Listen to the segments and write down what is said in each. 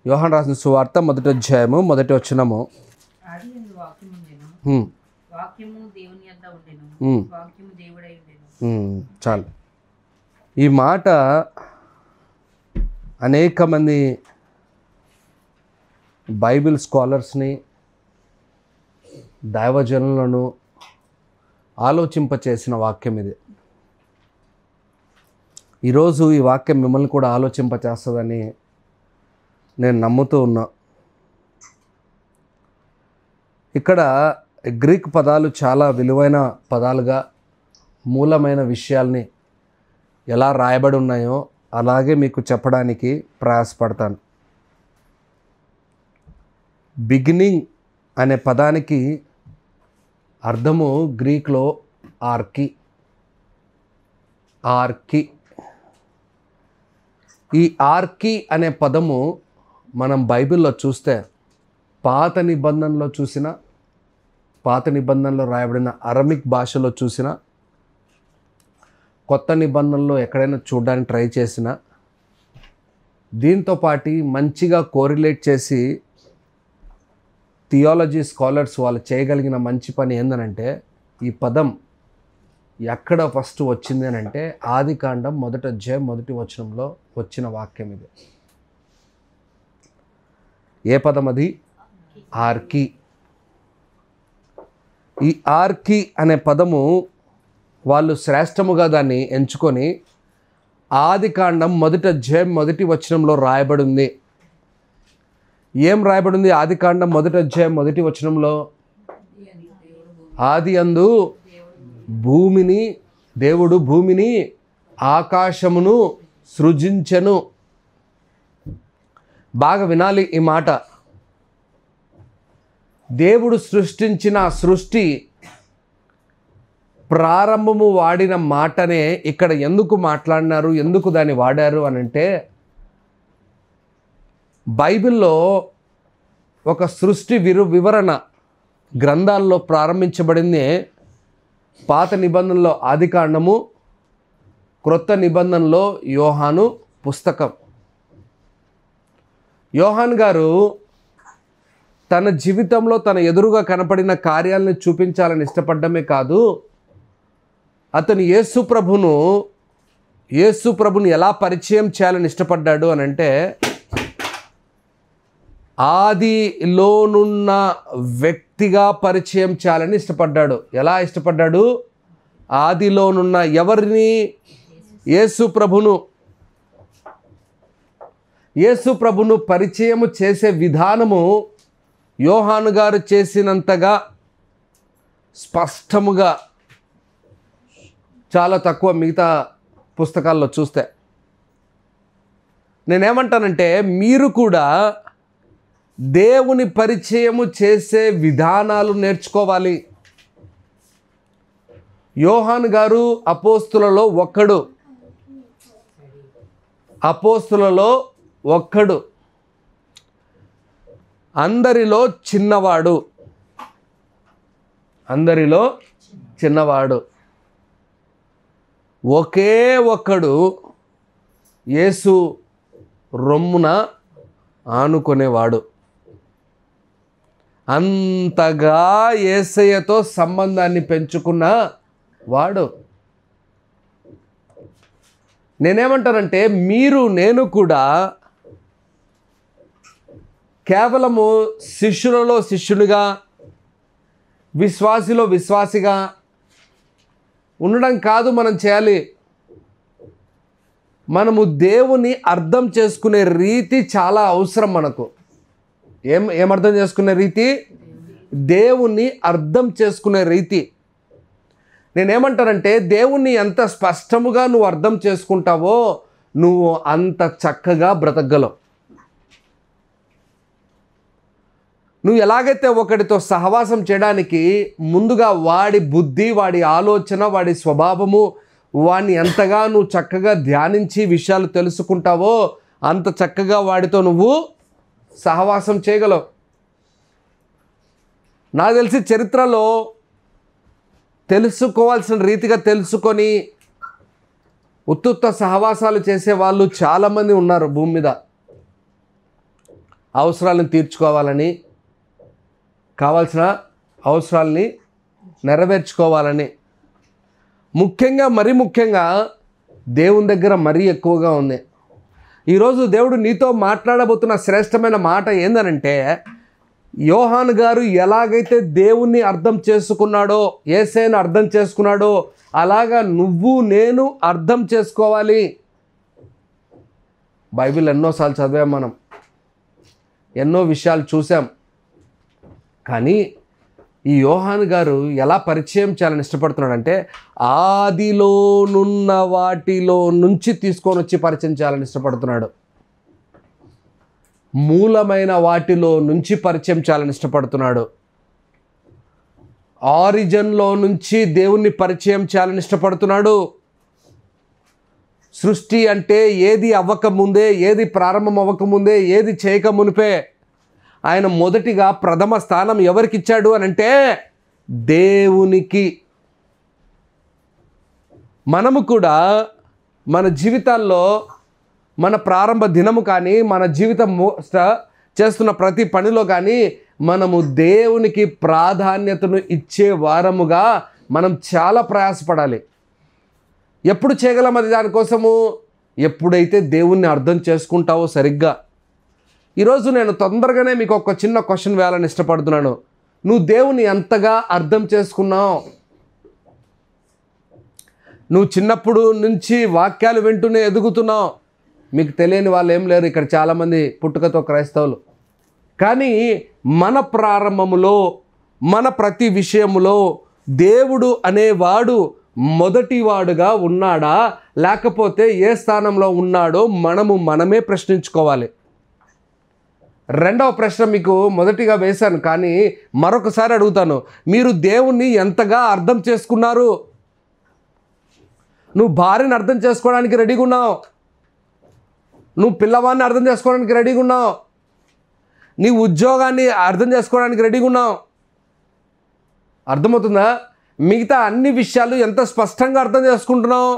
యోహాను రాసిన సువార్త 1వ అధ్యాయము 1వ వచనము. ఆదియందు వాక్యము ఉండెను, వాక్యము దేవుని యొద్ద ఉండెను, వాక్యము దేవుడై ఉండెను. చాలు. ఈ మాట అనేక మంది బైబిల్ స్కాలర్స్ని, దైవజనులను ఆలోచింపచేసిన వాక్యం ఇది. ఈరోజు ఈ వాక్యం మిమ్మల్ని కూడా ఆలోచింపచేస్తుందని నేను నమ్ముతూ ఉన్నా. ఇక్కడ గ్రీక్ పదాలు చాలా విలువైన పదాలుగా, మూలమైన విషయాల్ని ఎలా రాయబడి ఉన్నాయో అలాగే మీకు చెప్పడానికి ప్రయాసపడతాను. బిగినింగ్ అనే పదానికి అర్థము గ్రీక్లో ఆర్కి. ఈ ఆర్కి అనే పదము మనం బైబిల్లో చూస్తే, పాత నిబంధనలో రాయబడిన అరమిక్ భాషలో చూసిన, కొత్త నిబంధనలో ఎక్కడైనా చూడడానికి ట్రై చేసిన, దీంతో పాటు మంచిగా కోరిలేట్ చేసి థియాలజీ స్కాలర్స్ వాళ్ళు చేయగలిగిన మంచి పని ఏందనంటే, ఈ పదం ఎక్కడ ఫస్ట్ వచ్చింది అని అంటే ఆదికాండం 1వ అధ్యాయం 1వ వచనంలో వచ్చిన వాక్యం ఇది. ఏ పదం అది? ఆర్కి. ఈ ఆర్కి అనే పదము వాళ్ళు శ్రేష్టముగా దాన్ని ఎంచుకొని ఆదికాండం 1వ అధ్యాయం 1వ వచనంలో రాయబడి ఉంది. ఏం రాయబడి ఉంది ఆదికాండం 1వ అధ్యాయం 1వ వచనంలో? ఆదియందు దేవుడు భూమిని ఆకాశమును సృజించెను. బాగా వినాలి ఈ మాట. దేవుడు సృష్టించిన సృష్టి ప్రారంభము వాడిన మాటనే ఇక్కడ ఎందుకు మాట్లాడినారు, ఎందుకు దాన్ని వాడారు అని అంటే, బైబిల్లో ఒక సృష్టి వివరణ గ్రంథాల్లో ప్రారంభించబడింది. పాత నిబంధనలో ఆదికాండము, క్రొత్త నిబంధనలో యోహాను పుస్తకం. యోహాన్ గారు తన జీవితంలో తన ఎదురుగా కనపడిన కార్యాలను చూపించాలని ఇష్టపడమే కాదు, అతను యేసు ప్రభుని ఎలా పరిచయం చేయాలని ఇష్టపడ్డాడు అని అంటే, ఆదిలోనున్న వ్యక్తిగా పరిచయం చేయాలని ఇష్టపడ్డాడు. ఎలా ఇష్టపడ్డాడు? ఆదిలోనున్న ఎవరిని? యేసు ప్రభును పరిచయం చేసే విధానము యోహాను గారు చేసినంతగా స్పష్టముగా చాలా తక్కువ మిగతా పుస్తకాల్లో చూస్తే. నేనేమంటానంటే, మీరు కూడా దేవుని పరిచయము చేసే విధానాలు నేర్చుకోవాలి. యోహాను గారు అపోస్తులలో ఒక్కడు, అందరిలో చిన్నవాడు, ఒకే ఒక్కడు యేసు రొమ్మున ఆనుకునేవాడు. అంతగా యేసయ్యతో సంబంధాన్ని పెంచుకున్న వాడు. నేనేమంటానంటే, నేను కూడా కేవలము శిష్యులలో శిష్యునిగా, విశ్వాసిలో విశ్వాసిగా ఉండడం కాదు మనం చేయాలి. మనము దేవుని అర్థం చేసుకునే రీతి చాలా అవసరం మనకు. ఏం అర్థం చేసుకునే రీతి? దేవుణ్ణి అర్థం చేసుకునే రీతి. నేనేమంటానంటే, దేవుణ్ణి ఎంత స్పష్టముగా నువ్వు అర్థం చేసుకుంటావో నువ్వు అంత చక్కగా బ్రతకగలవు. నువ్వు ఎలాగైతే ఒకడితో సహవాసం చేయడానికి ముందుగా వాడి బుద్ధి, వాడి ఆలోచన, వాడి స్వభావము, వాడిని ఎంతగా నువ్వు చక్కగా ధ్యానించి విషయాలు తెలుసుకుంటావో అంత చక్కగా వాడితో నువ్వు సహవాసం చేయగలవు. నాకు తెలిసి చరిత్రలో తెలుసుకోవాల్సిన రీతిగా తెలుసుకొని ఉత్తుత్త సహవాసాలు చేసే వాళ్ళు చాలామంది ఉన్నారు భూమి మీద. అవసరాలను తీర్చుకోవాలని, కావాల్సిన అవసరాలని నెరవేర్చుకోవాలని, మరీ ముఖ్యంగా దేవుని దగ్గర మరీ ఎక్కువగా ఉంది. ఈరోజు దేవుడు నీతో మాట్లాడబోతున్న శ్రేష్టమైన మాట ఏందనంటే, యోహాను గారు ఎలాగైతే దేవుణ్ణి అర్థం చేసుకున్నాడో, యేసయ్యను అర్థం చేసుకున్నాడో, అలాగా నువ్వు నేను అర్థం చేసుకోవాలి. బైబిల్ ఎన్నోసార్లు చదివాం, మనం ఎన్నో విషయాలు చూసాం. కానీ ఈ యోహాను గారు ఎలా పరిచయం చేయాలని ఇష్టపడుతున్నాడంటే, ఆదిలోనున్న వాటిలో నుంచి తీసుకొని వచ్చి పరిచయం చేయాలని ఇష్టపడుతున్నాడు. మూలమైన వాటిలో నుంచి పరిచయం చేయాలని ఇష్టపడుతున్నాడు. ఆరిజిన్లో నుంచి దేవుణ్ణి పరిచయం చేయాలని ఇష్టపడుతున్నాడు. సృష్టి అంటే ఏది అవ్వకముందే, ఏది ప్రారంభం అవ్వకముందే, ఏది చేయకమునిపే ఆయన మొదటిగా ప్రథమ స్థానం ఎవరికి ఇచ్చాడు అని అంటే దేవునికి. మనము కూడా మన జీవితాల్లో మన ప్రారంభ దినము కానీ, మన జీవితం చేస్తున్న ప్రతి పనిలో కానీ మనము దేవునికి ప్రాధాన్యతను ఇచ్చే వారముగా మనం చాలా ప్రయాసపడాలి. ఎప్పుడు చేయగలం అది? దానికోసము ఎప్పుడైతే దేవుణ్ణి అర్థం చేసుకుంటావో సరిగ్గా. ఈరోజు నేను తొందరగానే మీకు ఒక చిన్న క్వశ్చన్ వేయాలని ఇష్టపడుతున్నాను. నువ్వు దేవుని ఎంతగా అర్థం చేసుకున్నావు? నువ్వు చిన్నప్పుడు నుంచి వాక్యాలు వింటూనే ఎదుగుతున్నావు. మీకు తెలియని వాళ్ళు ఏం లేరు ఇక్కడ, చాలామంది పుట్టుకతో క్రైస్తవులు. కానీ మన ప్రారంభములో, మన ప్రతి విషయములో దేవుడు అనేవాడు మొదటివాడుగా ఉన్నాడా, లేకపోతే ఏ స్థానంలో ఉన్నాడో మనమే ప్రశ్నించుకోవాలి. రెండవ ప్రశ్న మీకు మొదటిగా వేశాను, కానీ మరొకసారి అడుగుతాను. మీరు దేవుణ్ణి ఎంతగా అర్థం చేసుకున్నారు? నువ్వు భార్యని అర్థం చేసుకోవడానికి రెడీగా ఉన్నావు, నువ్వు పిల్లవాడిని అర్థం చేసుకోవడానికి రెడీగా ఉన్నావు, నీ ఉద్యోగాన్ని అర్థం చేసుకోవడానికి రెడీగా ఉన్నావు. అర్థమవుతుందా? మిగతా అన్ని విషయాలు ఎంత స్పష్టంగా అర్థం చేసుకుంటున్నావు,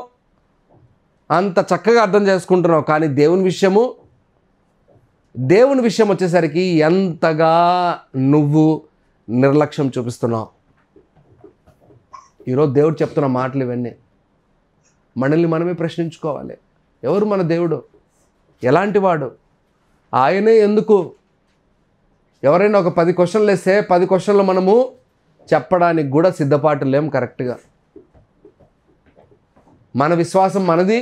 అంత చక్కగా అర్థం చేసుకుంటున్నావు. కానీ దేవుని విషయం వచ్చేసరికి ఎంతగా నువ్వు నిర్లక్ష్యం చూపిస్తున్నావు. ఈరోజు దేవుడు చెప్తున్న మాటలు ఇవన్నీ మనల్ని మనమే ప్రశ్నించుకోవాలి. ఎవరు మన దేవుడు? ఎలాంటి వాడు? ఆయనే ఎందుకు? ఎవరైనా ఒక 10 క్వశ్చన్లు వేస్తే 10 క్వశ్చన్లు మనము చెప్పడానికి కూడా సిద్ధపాటు లేం కరెక్ట్గా. మన విశ్వాసం మనది,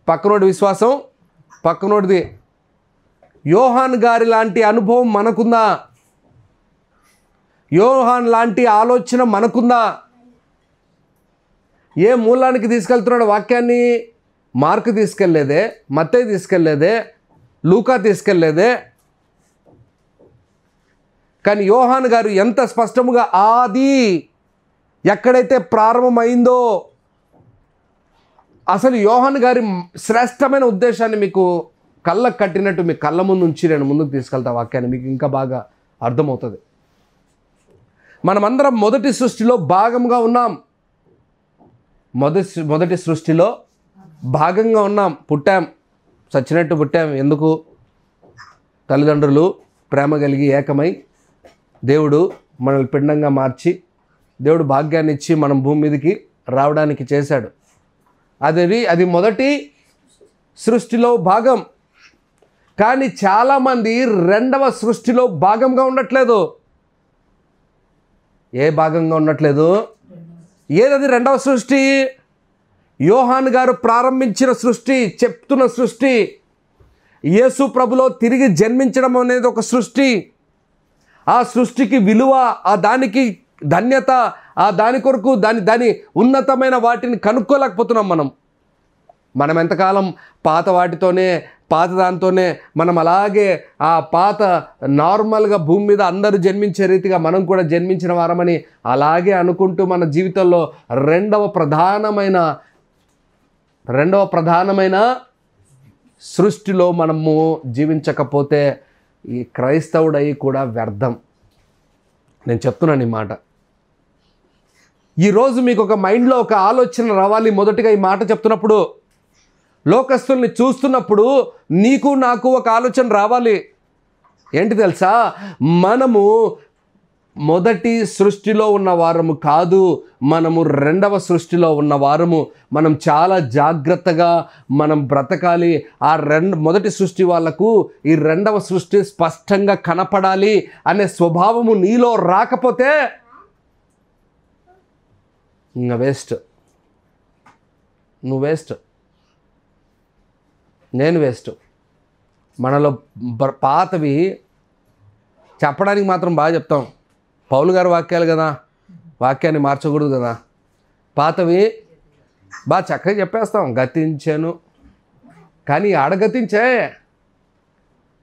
పక్కనోడి విశ్వాసం పక్కనోడిది. యోహాన్ గారి లాంటి అనుభవం మనకుందా? యోహాన్ లాంటి ఆలోచన మనకుందా? ఏ మూలానికి తీసుకెళ్తున్నాడు వాక్యాన్ని? మార్కు తీసుకెళ్లేదే, మత్తయి తీసుకెళ్లేదే, లూకా తీసుకెళ్లేదే. కానీ యోహాన్ గారు ఎంత స్పష్టముగా ఆది ఎక్కడైతే ప్రారంభమైందో, అసలు యోహాన్ గారి శ్రేష్టమైన ఉద్దేశాన్ని మీకు కళ్ళకు కట్టినట్టు మీ కళ్ళ ముందు నుంచి నేను ముందుకు తీసుకెళ్తా వాక్యాన్ని, మీకు ఇంకా బాగా అర్థమవుతుంది. మనమందరం మొదటి సృష్టిలో భాగంగా ఉన్నాం. మొదటి సృష్టిలో భాగంగా ఉన్నాం. పుట్టాం, చచ్చినట్టు పుట్టాం. ఎందుకు? తల్లిదండ్రులు ప్రేమ కలిగి ఏకమై దేవుడు మనల్ని పిండంగా మార్చి, దేవుడు భాగ్యాన్ని ఇచ్చి మనం భూమి మీదకి రావడానికి చేశాడు. అది మొదటి సృష్టిలో భాగం. కానీ చాలామంది రెండవ సృష్టిలో భాగంగా ఉండట్లేదు. ఏ భాగంగా ఉండట్లేదు? ఏదది రెండవ సృష్టి? యోహాన్ గారు ప్రారంభించిన సృష్టి, చెప్తున్న సృష్టి. యేసు ప్రభులో తిరిగి జన్మించడం అనేది ఒక సృష్టి. ఆ సృష్టికి విలువ, ఆ దానికి ధన్యత, ఆ దాని కొరకు దాని ఉన్నతమైన వాటిని కనుక్కోలేకపోతున్నాం మనం ఎంతకాలం పాత వాటితోనే, పాత దాంతోనే మనం అలాగే ఆ పాత నార్మల్గా భూమి మీద అందరూ జన్మించే రీతిగా మనం కూడా జన్మించిన వారమని అలాగే అనుకుంటూ మన జీవితంలో రెండవ ప్రధానమైన సృష్టిలో మనము జీవించకపోతే ఈ క్రైస్తవుడై కూడా వ్యర్థం. నేను చెప్తున్నాను ఈ మాట. ఈరోజు మీకు ఒక మైండ్లో ఒక ఆలోచన రావాలి. మొదటిగా ఈ మాట చెప్తున్నప్పుడు, లోకస్తుల్ని చూస్తున్నప్పుడు నీకు నాకు ఒక ఆలోచన రావాలి. ఏంటి తెలుసా, మనము మొదటి సృష్టిలో ఉన్న వారము కాదు, మనము రెండవ సృష్టిలో ఉన్న వారము. మనం చాలా జాగ్రత్తగా మనం బ్రతకాలి. ఆ మొదటి సృష్టి వాళ్ళకు ఈ రెండవ సృష్టి స్పష్టంగా కనపడాలి అనే స్వభావము నీలో రాకపోతే ఇంకా వేస్ట్. నువ్వు వేస్ట్, నేను వేస్ట్. మనలో పాతవి చెప్పడానికి మాత్రం బాగా చెప్తాం. పౌలు గారి వాక్యాలు కదా, వాక్యాన్ని మార్చకూడదు కదా. పాతవి బాగా చక్కగా చెప్పేస్తాం, గతించాను. కానీ ఆడగతించే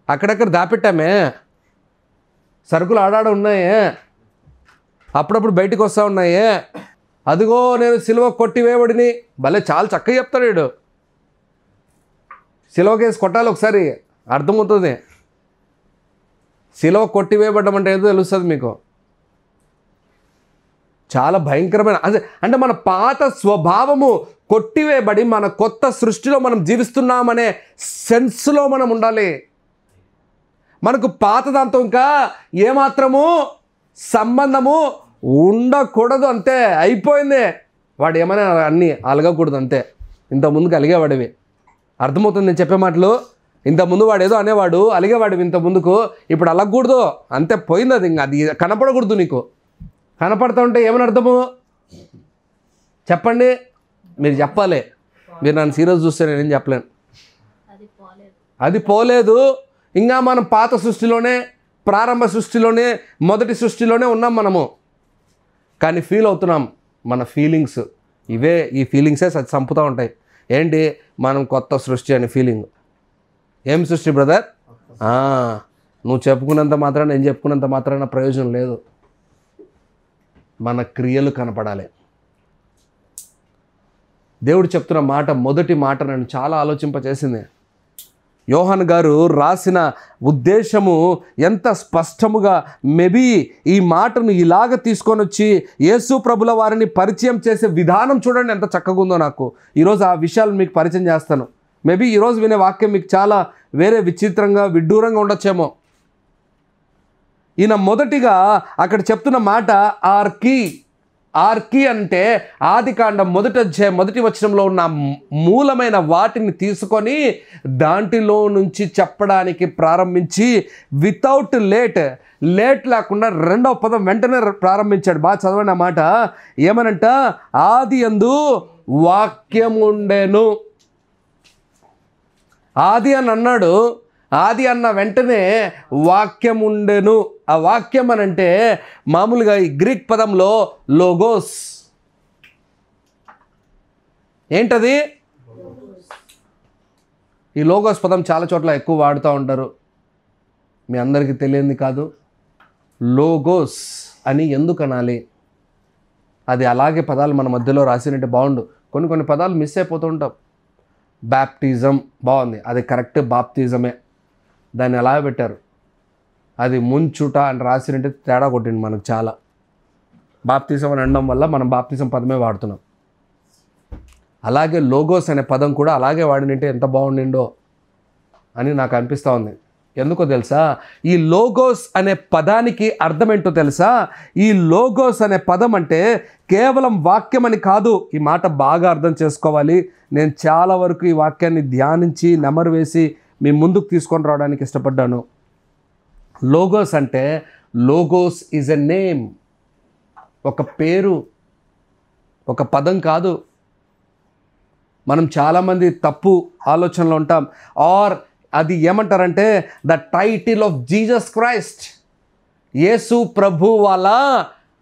అక్కడక్కడ దాపెట్టామే, సరుకులు ఆడాడ ఉన్నాయే, అప్పుడప్పుడు బయటకు వస్తూ ఉన్నాయే. అదిగో నేను సిలువ కొట్టివేయబడిని, భలే చాలా చక్కగా చెప్తాడు వీడు. సిలువ కేసు కొట్టాలి ఒకసారి, అర్థమవుతుంది. సిలువ కొట్టివేయబడ్డం అంటే ఏదో తెలుస్తుంది మీకు. చాలా భయంకరమైన అంటే మన పాత స్వభావము కొట్టివేయబడి మన కొత్త సృష్టిలో మనం జీవిస్తున్నామనే సెన్స్లో మనం ఉండాలి. మనకు పాత దాంతో ఇంకా ఏమాత్రము సంబంధము ఉండకూడదు, అంతే, అయిపోయింది. వాడు ఏమైనా అన్నీ అలగకూడదు, అంతే. ఇంతకుముందుకు అలిగేవాడివి, అర్థమవుతుంది నేను చెప్పే మాటలు. ఇంతకుముందు వాడు ఏదో అనేవాడు, అలిగేవాడివి ఇంత ముందుకు, ఇప్పుడు అలగకూడదు, అంతే, పోయింది. అది ఇంకా అది కనపడకూడదు నీకు. కనపడతా ఉంటే ఏమని అర్థము చెప్పండి, మీరు చెప్పాలి. మీరు నన్ను సీరియస్ చూస్తే నేనేం చెప్పలేను. అది పోలేదు. ఇంకా మనం పాత సృష్టిలోనే, ప్రారంభ సృష్టిలోనే, మొదటి సృష్టిలోనే ఉన్నాం మనము. కానీ ఫీల్ అవుతున్నాం. మన ఫీలింగ్స్ ఇవే, ఈ ఫీలింగ్సే చంపుతూ ఉంటాయి. ఏంటి, మనం కొత్త సృష్టి అనే ఫీలింగ్. ఏం సృష్టి బ్రదర్? నువ్వు చెప్పుకున్నంత మాత్రాన, నేను చెప్పుకున్నంత మాత్రాన ప్రయోజనం లేదు. మన క్రియలు కనపడాలి. దేవుడు చెప్తున్న మాట, మొదటి మాట నన్ను చాలా ఆలోచింపచేసింది. యోహాను గారు రాసిన ఉద్దేశము ఎంత స్పష్టముగా, మేబీ ఈ మాటను ఇలాగ తీసుకొని వచ్చి యేసు ప్రభుల వారిని పరిచయం చేసే విధానం చూడండి ఎంత చక్కగా ఉందో. నాకు ఈరోజు ఆ విషయాలు మీకు పరిచయం చేస్తాను. మేబీ ఈరోజు వినే వాక్యం మీకు చాలా వేరే విచిత్రంగా, విడ్డూరంగా ఉండొచ్చేమో. ఈయన మొదటిగా అక్కడ చెప్తున్న మాట ఆర్కి అంటే ఆదికాండం మొదటి అధ్యాయం మొదటి వచనంలో ఉన్న మూలమైన వాటిని తీసుకొని దాంట్లో నుంచి చెప్పడానికి ప్రారంభించి వితౌట్ లేట్ లేకుండా రెండవ పదం వెంటనే ప్రారంభించాడు. బాగా చదవండి ఆ మాట. ఏమనంట, ఆది యందు వాక్యం ఉండెను. ఆది అని అన్నాడు. ఆది అన్న వెంటనే వాక్యం ఉండెను. ఆ వాక్యం అని అంటే మామూలుగా ఈ గ్రీక్ పదంలో లోగోస్. ఏంటది? ఈ లోగోస్ పదం చాలా చోట్ల ఎక్కువ వాడుతూ ఉంటారు. మీ అందరికీ తెలియంది కాదు. లోగోస్ అని ఎందుకు అనాలి? అది అలాగే పదాలు మన మధ్యలో రాసినట్టు బాగుండు. కొన్ని పదాలు మిస్ అయిపోతూ ఉంటాం. బ్యాప్టిజం బాగుంది, అది కరెక్ట్, బాప్తిజమే. దాన్ని ఎలా పెట్టారు? అది ముంచుట అని రాసినట్టు తేడా కొట్టింది మనకు చాలా. బాప్తిజం అని అనడం వల్ల మనం బాప్తిజం పదమే వాడుతున్నాం. అలాగే లోగోస్ అనే పదం కూడా అలాగే వాడినంటే ఎంత బాగుండిండో అని నాకు అనిపిస్తూ ఉంది. ఎందుకో తెలుసా? ఈ లోగోస్ అనే పదానికి అర్థం ఏంటో తెలుసా? ఈ లోగోస్ అనే పదం అంటే కేవలం వాక్యం అని కాదు. ఈ మాట బాగా అర్థం చేసుకోవాలి. నేను చాలా వరకు ఈ వాక్యాన్ని ధ్యానించి నెమరు వేసి మీ ముందుకు తీసుకొని రావడానికి ఇష్టపడ్డాను. లోగోస్ అంటే, లోగోస్ ఈజ్ ఎ నేమ్, ఒక పేరు, ఒక పదం కాదు. మనం చాలామంది తప్పు ఆలోచనలో ఉంటాం. ఆర్ అది ఏమంటారంటే the title of Jesus Christ, Yesu ప్రభు వాళ్ళ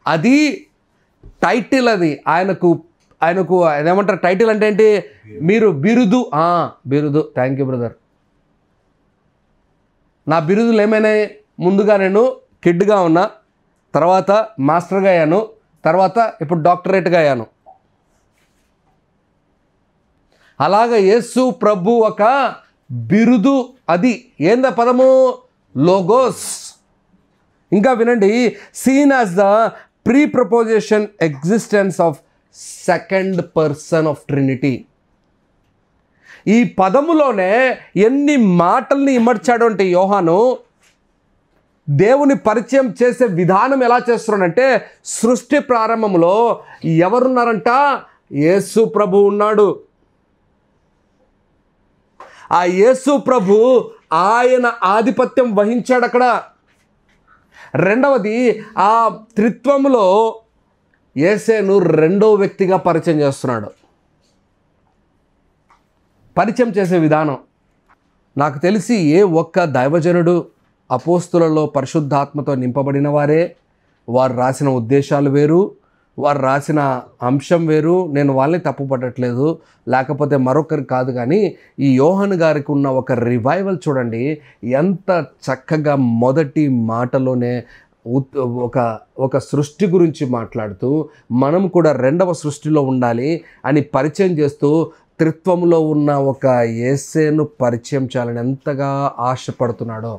అది టైటిల్. అది ఆయనకు ఏమంటారు టైటిల్ అంటే ఏంటి? మీరు బిరుదు. బిరుదు. Thank you brother. నా బిరుదులు ఏమైనాయి? ముందుగా నేను కిడ్గా ఉన్నా, తర్వాత మాస్టర్గా అయ్యాను, తర్వాత ఇప్పుడు డాక్టరేట్గా అయ్యాను. అలాగ యేసు ప్రభు ఒక బిరుదు. అది ఏంద పదము? లోగోస్. ఇంకా వినండి, seen as the pre proposition existence of second person of Trinity. ఈ పదములోనే ఎన్ని మాటల్ని ఇమర్చాడు అంటే యోహాను, దేవుని పరిచయం చేసే విధానం ఎలా చేస్తున్నాడంటే, సృష్టి ప్రారంభంలో ఎవరున్నారంట? యేసు ప్రభు ఉన్నాడు. ఆ యేసు ప్రభు ఆయన ఆధిపత్యం వహించాడు అక్కడ. రెండవది, ఆ త్రిత్వంలో యేసేను రెండవ వ్యక్తిగా పరిచయం చేస్తున్నాడు. పరిచయం చేసే విధానం నాకు తెలిసి ఏ ఒక్క దైవజనుడు అపోస్తులలో పరిశుద్ధాత్మతో నింపబడిన వారే, వారు రాసిన ఉద్దేశాలు వేరు, వారు రాసిన అంశం వేరు. నేను వాళ్ళని తప్పుపట్టట్లేదు, లేకపోతే మరొకరు కాదు. కానీ ఈ యోహాను గారికి ఉన్న ఒక రివైవల్ చూడండి, ఎంత చక్కగా మొదటి మాటలోనే ఒక సృష్టి గురించి మాట్లాడుతూ మనం కూడా రెండవ సృష్టిలో ఉండాలి అని పరిచయం చేస్తూ త్రిత్వంలో ఉన్న ఒక యేసేను పరిచయం చేయాలని ఎంతగా ఆశపడుతున్నాడో,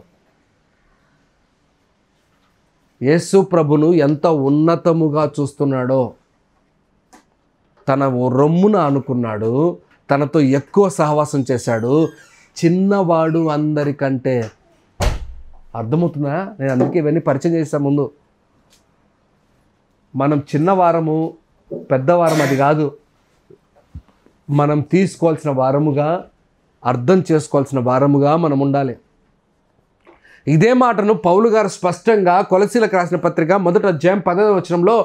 యేసు ప్రభును ఎంత ఉన్నతముగా చూస్తున్నాడో, తన రొమ్మున అనుకున్నాడు, తనతో ఎక్కువ సహవాసం చేశాడు. చిన్నవాడు అందరికంటే. అర్థమవుతుందా? నేను అందుకే ఇవన్నీ పరిచయం చేస్తాను ముందు. మనం చిన్నవారము పెద్దవారం అది కాదు, మనం తీసుకోవాల్సిన వారముగా, అర్థం చేసుకోవాల్సిన వారముగా మనం ఉండాలి. ఇదే మాటను పౌలు గారు స్పష్టంగా కొలసీలకు రాసిన పత్రిక 1వ అధ్యాయం 10వ వచనంలో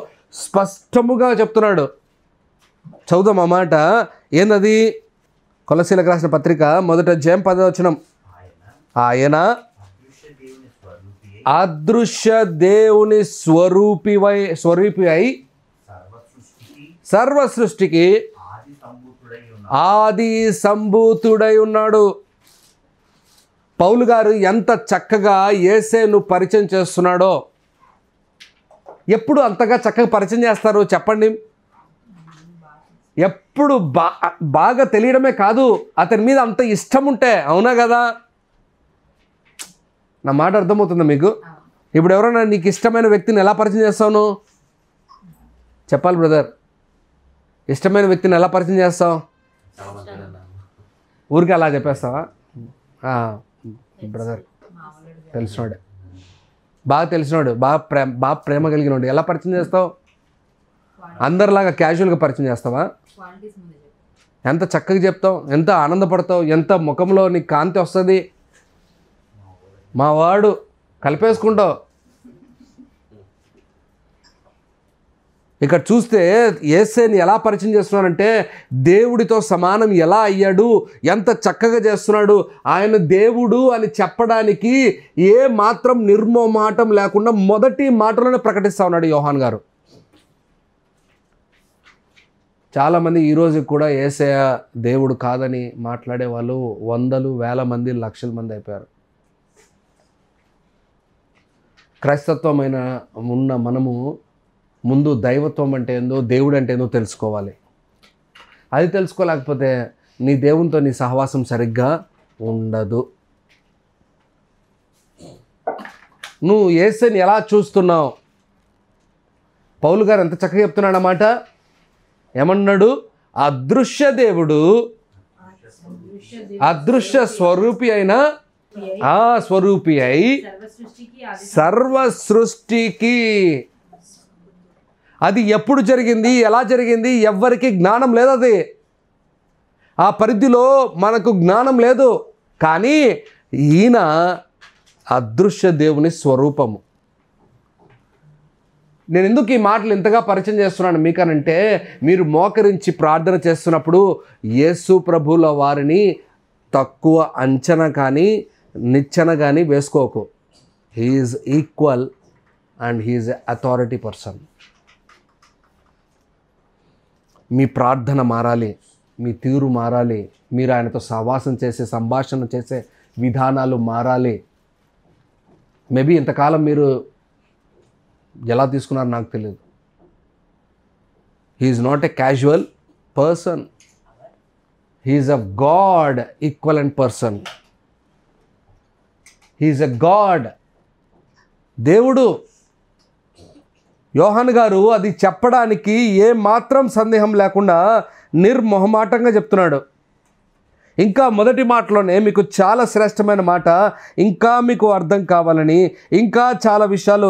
స్పష్టముగా చెప్తున్నాడు. చదువుదాం ఆ మాట. ఏందది? కొలసీలకు రాసిన పత్రిక 1వ అధ్యాయం 10వ వచనం. ఆయన అదృశ్య దేవుని స్వరూపి అయి సర్వ సృష్టికి ఆది సంభూతుడై ఉన్నాడు. పౌలు గారు ఎంత చక్కగా యేసేను పరిచయం చేస్తున్నాడో. ఎప్పుడు అంతగా చక్కగా పరిచయం చేస్తారు చెప్పండి? ఎప్పుడు బాగా తెలియడమే కాదు, అతని మీద అంత ఇష్టం ఉంటే. అవునా కదా? నా మాట అర్థమవుతుందా మీకు? ఇప్పుడు ఎవరైనా నీకు ఇష్టమైన వ్యక్తిని ఎలా పరిచయం చేస్తావు? చెప్పాలి బ్రదర్. ఇష్టమైన వ్యక్తిని ఎలా పరిచయం చేస్తావు? ఊరికి అలా చెప్పేస్తావా? బ్రదర్ తెలిసినోడే, బాగా తెలిసినోడు, బాగా ప్రేమ కలిగినోడు ఎలా పరిచయం చేస్తావు? అందరిలాగా క్యాజువల్గా పరిచయం చేస్తావా? ఎంత చక్కగా చెప్తావు, ఎంత ఆనందపడతావు, ఎంత ముఖంలో నీకు కాంతి వస్తుంది. మా వాడు కలిపేసుకుంటావు. ఇక్కడ చూస్తే యేసేని ఎలా పరిచయం చేస్తున్నాడంటే, దేవుడితో సమానం ఎలా అయ్యాడు, ఎంత చక్కగా చేస్తున్నాడు. ఆయన దేవుడు అని చెప్పడానికి ఏ మాత్రం నిర్మోమాటం లేకుండా మొదటి మాటలోనే ప్రకటిస్తూ ఉన్నాడు యోహాన్ గారు. చాలామంది ఈరోజు కూడా యేసయ్య దేవుడు కాదని మాట్లాడే వాళ్ళు వందలు వేల మంది లక్షల మంది అయిపోయారు. క్రైస్తత్వమైన ఉన్న మనము ముందు దైవత్వం అంటే ఏందో, దేవుడు అంటే ఏందో తెలుసుకోవాలి. అది తెలుసుకోలేకపోతే నీ దేవునితో నీ సహవాసం సరిగ్గా ఉండదు. నువ్వు యేసుని ఎలా చూస్తున్నావు? పౌలు గారు ఎంత చక్కగా చెప్తున్నాడు అన్నమాట. ఏమన్నాడు? అదృశ్య దేవుడు, అదృశ్య స్వరూపి అయిన స్వరూపి అయి సర్వ సృష్టికి. అది ఎప్పుడు జరిగింది, ఎలా జరిగింది, ఎవ్వరికి జ్ఞానం లేదు. అది ఆ పరిధిలో మనకు జ్ఞానం లేదు. కానీ ఈయన అదృశ్య దేవుని స్వరూపము. నేను ఎందుకు ఈ మాటలు ఇంతగా పరిచయం చేస్తున్నాను మీకనంటే, మీరు మోకరించి ప్రార్థన చేస్తున్నప్పుడు యేసు ప్రభుల వారిని తక్కువ అంచనా కానీ నిచ్చెన కానీ వేసుకోకు. He is equal and he is authority person. మీ ప్రార్థన మారాలి, మీ తీరు మారాలి, మీరు ఆయనతో సహవాసం చేసే సంభాషణ చేసే విధానాలు మారాలి. మేబీ ఇంతకాలం మీరు ఎలా తీసుకున్నారో నాకు తెలియదు. He is not a casual person, he is a God equivalent person. He is a God, దేవుడు. యోహాను గారు అది చెప్పడానికి ఏ మాత్రం సందేహం లేకుండా నిర్మొహమాటంగా చెప్తున్నాడు. ఇంకా మొదటి మాటలోనే మీకు చాలా శ్రేష్టమైన మాట, ఇంకా మీకు అర్థం కావాలని, ఇంకా చాలా విషయాలు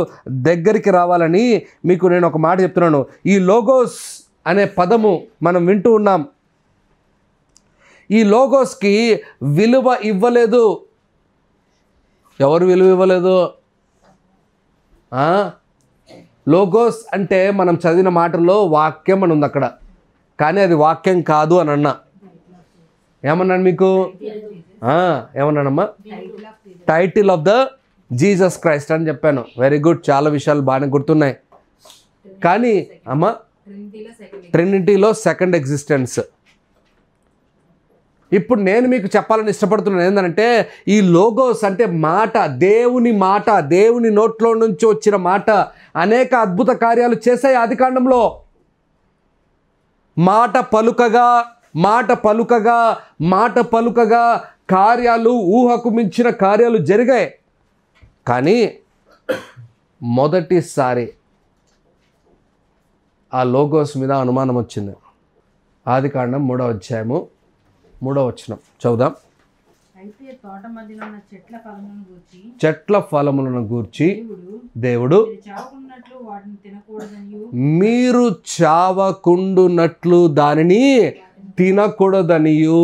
దగ్గరికి రావాలని మీకు నేను ఒక మాట చెప్తున్నాను. ఈ లోగోస్ అనే పదము మనం వింటూ ఉన్నాం. ఈ లోగోస్కి విలువ ఇవ్వలేదు. ఎవరు విలువ ఇవ్వలేదు? లోగోస్ అంటే మనం చదివిన మాటల్లో వాక్యం అని ఉంది అక్కడ, కానీ అది వాక్యం కాదు అని అన్నా. ఏమన్నాను మీకు? ఏమన్నానమ్మా? Title of the Jesus Christ అని చెప్పాను. వెరీ గుడ్, చాలా విషయాలు బాగానే గుర్తున్నాయి. కానీ అమ్మా, ట్రినిటీలో సెకండ్ ఎగ్జిస్టెన్స్. ఇప్పుడు నేను మీకు చెప్పాలని ఇష్టపడుతున్నాను ఏంటంటే, ఈ లోగోస్ అంటే మాట, దేవుని మాట, దేవుని నోట్లో నుంచి వచ్చిన మాట అనేక అద్భుత కార్యాలు చేశాయి ఆదికాండంలో. మాట పలుకగా కార్యాలు, ఊహకు మించిన కార్యాలు జరిగాయి. కానీ మొదటిసారి ఆ లోగోస్ మీద అనుమానం వచ్చింది. ఆదికాండం 3వ అధ్యాయము 3వ వచనం చదువుదాం. అయితే తోట మధ్యలో ఉన్న చెట్ల ఫలములను గూర్చి దేవుడు మీరు చావకుండునట్లు దానిని తినకూడదనియు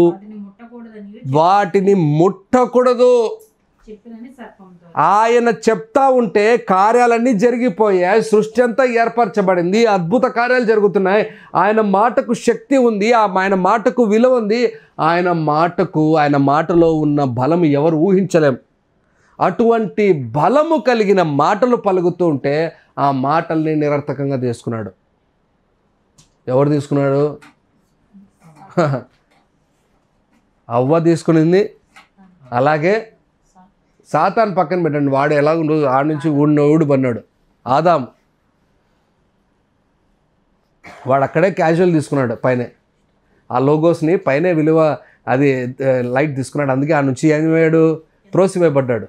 వాటిని ముట్టకూడదు ఆయన చెప్తా ఉంటే కార్యాలన్నీ జరిగిపోయాయి. సృష్టి అంతా ఏర్పరచబడింది, అద్భుత కార్యాలు జరుగుతున్నాయి. ఆయన మాటకు శక్తి ఉంది, ఆయన మాటకు విలువ ఉంది. ఆయన మాటలో ఉన్న బలం ఎవరు ఊహించలేం. అటువంటి బలము కలిగిన మాటలు పలుకుతూ ఉంటే ఆ మాటల్ని నిరర్థకంగా తీసుకున్నాడు. ఎవరు తీసుకున్నాడు? అవ్వ తీసుకునింది. అలాగే సాతాను పక్కన పెట్టండి, వాడు ఎలాగుండు, ఆడ నుంచి ఊడు పన్నాడు ఆదాం. వాడు అక్కడే క్యాజువల్ తీసుకున్నాడు, పైనే ఆ లోగోస్ని పైనే విలువ, అది లైట్ తీసుకున్నాడు. అందుకే ఆ నుంచి ఏమయ్యాడు? త్రోసివేయబడ్డాడు.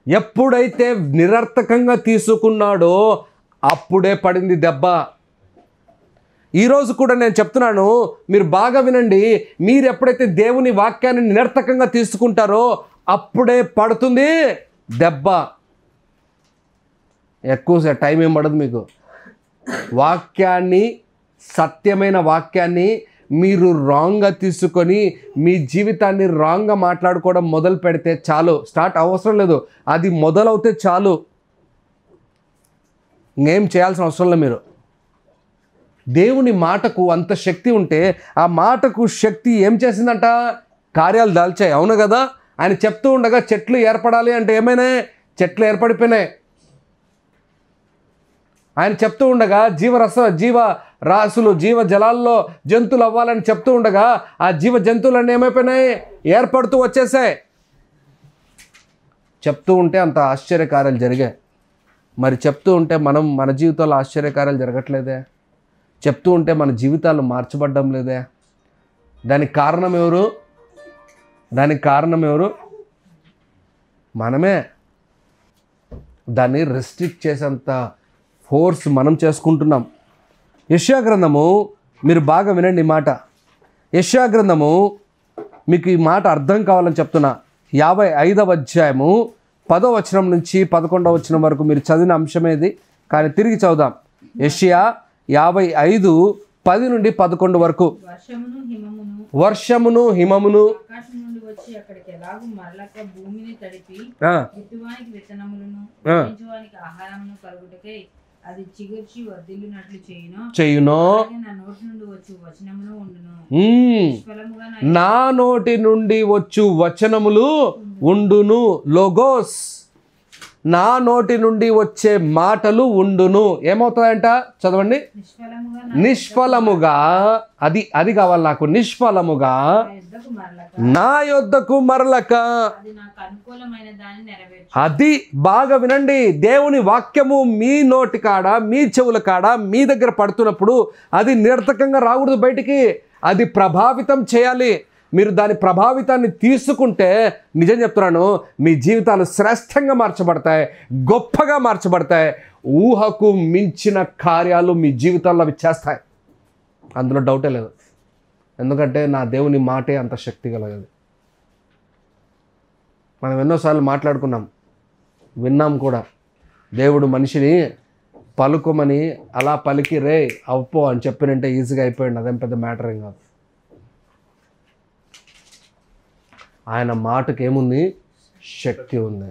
ఎప్పుడైతే నిరర్థకంగా తీసుకున్నాడో అప్పుడే పడింది దెబ్బ. ఈరోజు కూడా నేను చెప్తున్నాను, మీరు బాగా వినండి. మీరు ఎప్పుడైతే దేవుని వాక్యాన్ని నిరర్థకంగా తీసుకుంటారో అప్పుడే పడుతుంది దెబ్బ. ఎక్కువ టైం ఏం పడదు మీకు. వాక్యాన్ని, సత్యమైన వాక్యాన్ని మీరు రాంగ్గా తీసుకొని మీ జీవితాన్ని రాంగ్గా మాట్లాడుకోవడం మొదలు పెడితే చాలు. స్టార్ట్ అవసరం లేదు, అది మొదలవుతే చాలు. ఇంకేం చేయాల్సిన అవసరం లేదు. మీరు దేవుని మాటకు అంత శక్తి ఉంటే ఆ మాటకు శక్తి ఏం చేసిందంట? కార్యాలు దాల్చాయి. అవును కదా? ఆయన చెప్తూ ఉండగా చెట్లు ఏర్పడాలి అంటే ఏమైనా? చెట్లు ఏర్పడిపోయినాయి. ఆయన చెప్తూ ఉండగా జీవరాశులు, జీవ జలాల్లో జంతువులు అవ్వాలని చెప్తూ ఉండగా ఆ జీవ జంతువులన్నీ ఏమైపోయినాయి? ఏర్పడుతూ వచ్చేసాయి. చెప్తూ ఉంటే అంత ఆశ్చర్యకార్యాలు జరిగాయి. మరి చెప్తూ ఉంటే మన జీవితాల్లో ఆశ్చర్యకార్యాలు జరగట్లేదే? చెప్తూ ఉంటే మన జీవితాలు మార్చబడ్డం లేదే? దానికి కారణం ఎవరు? మనమే. దాన్ని రెస్ట్రిక్ట్ చేసేంత ఫోర్స్ మనం చేసుకుంటున్నాం. యెషయా గ్రంథము, మీరు బాగా వినండి ఈ మాట. యెషయా గ్రంథము మీకు ఈ మాట అర్థం కావాలని చెప్తున్నా. 55వ అధ్యాయము 10వ వచనం నుంచి 11వ వచనం వరకు మీరు చదివిన అంశమేది, కానీ తిరిగి చదువుదాం. యెషయా 55 10 నుండి 11 వరకు. వర్షమును హిమమును ఆకాశం నుండి వచ్చి అక్కడికి ఎలాగూ మరలక భూమిని తడిపి విత్తువానికి విత్తనములను, భుజించువానికి ఆహారమును కలుగుటకై అది చిగుర్చి వర్ధిల్లునట్లు చేయును. నా నోటి నుండి వచ్చు వచనములు ఉండును. నా నోటి నుండి వచ్చు వచనములు ఉండును. లోగోస్, నా నోటి నుండి వచ్చే మాటలు ఉండును. ఏమవుతాయంట? చదవండి. నిష్ఫలముగా, అది కావాలి నాకు. నిష్ఫలముగా నా యొద్దకు మరలక. అది బాగా వినండి. దేవుని వాక్యము మీ నోటి కాడ, మీ చెవుల కాడ, మీ దగ్గర పడుతున్నప్పుడు అది నిరర్థకంగా రాకూడదు బయటికి. అది ప్రభావితం చేయాలి. మీరు దాని ప్రభావితాన్ని తీసుకుంటే, నిజం చెప్తున్నాను, మీ జీవితాలు శ్రేష్టంగా మార్చబడతాయి, గొప్పగా మార్చబడతాయి. ఊహకు మించిన కార్యాలు మీ జీవితాల్లో అవి చేస్తాయి. అందులో డౌటే లేదు. ఎందుకంటే నా దేవుని మాటే అంత శక్తి కలగదు. మనం ఎన్నోసార్లు మాట్లాడుకున్నాం, విన్నాం కూడా. దేవుడు మనిషిని పలుకోమని అలా పలికి రే అవ్వో అని చెప్పినంటే ఈజీగా అయిపోయింది. అదేం పెద్ద మ్యాటర్ ఏం కాదు. ఆయన మాటకి ఏముంది? శక్తి ఉంది.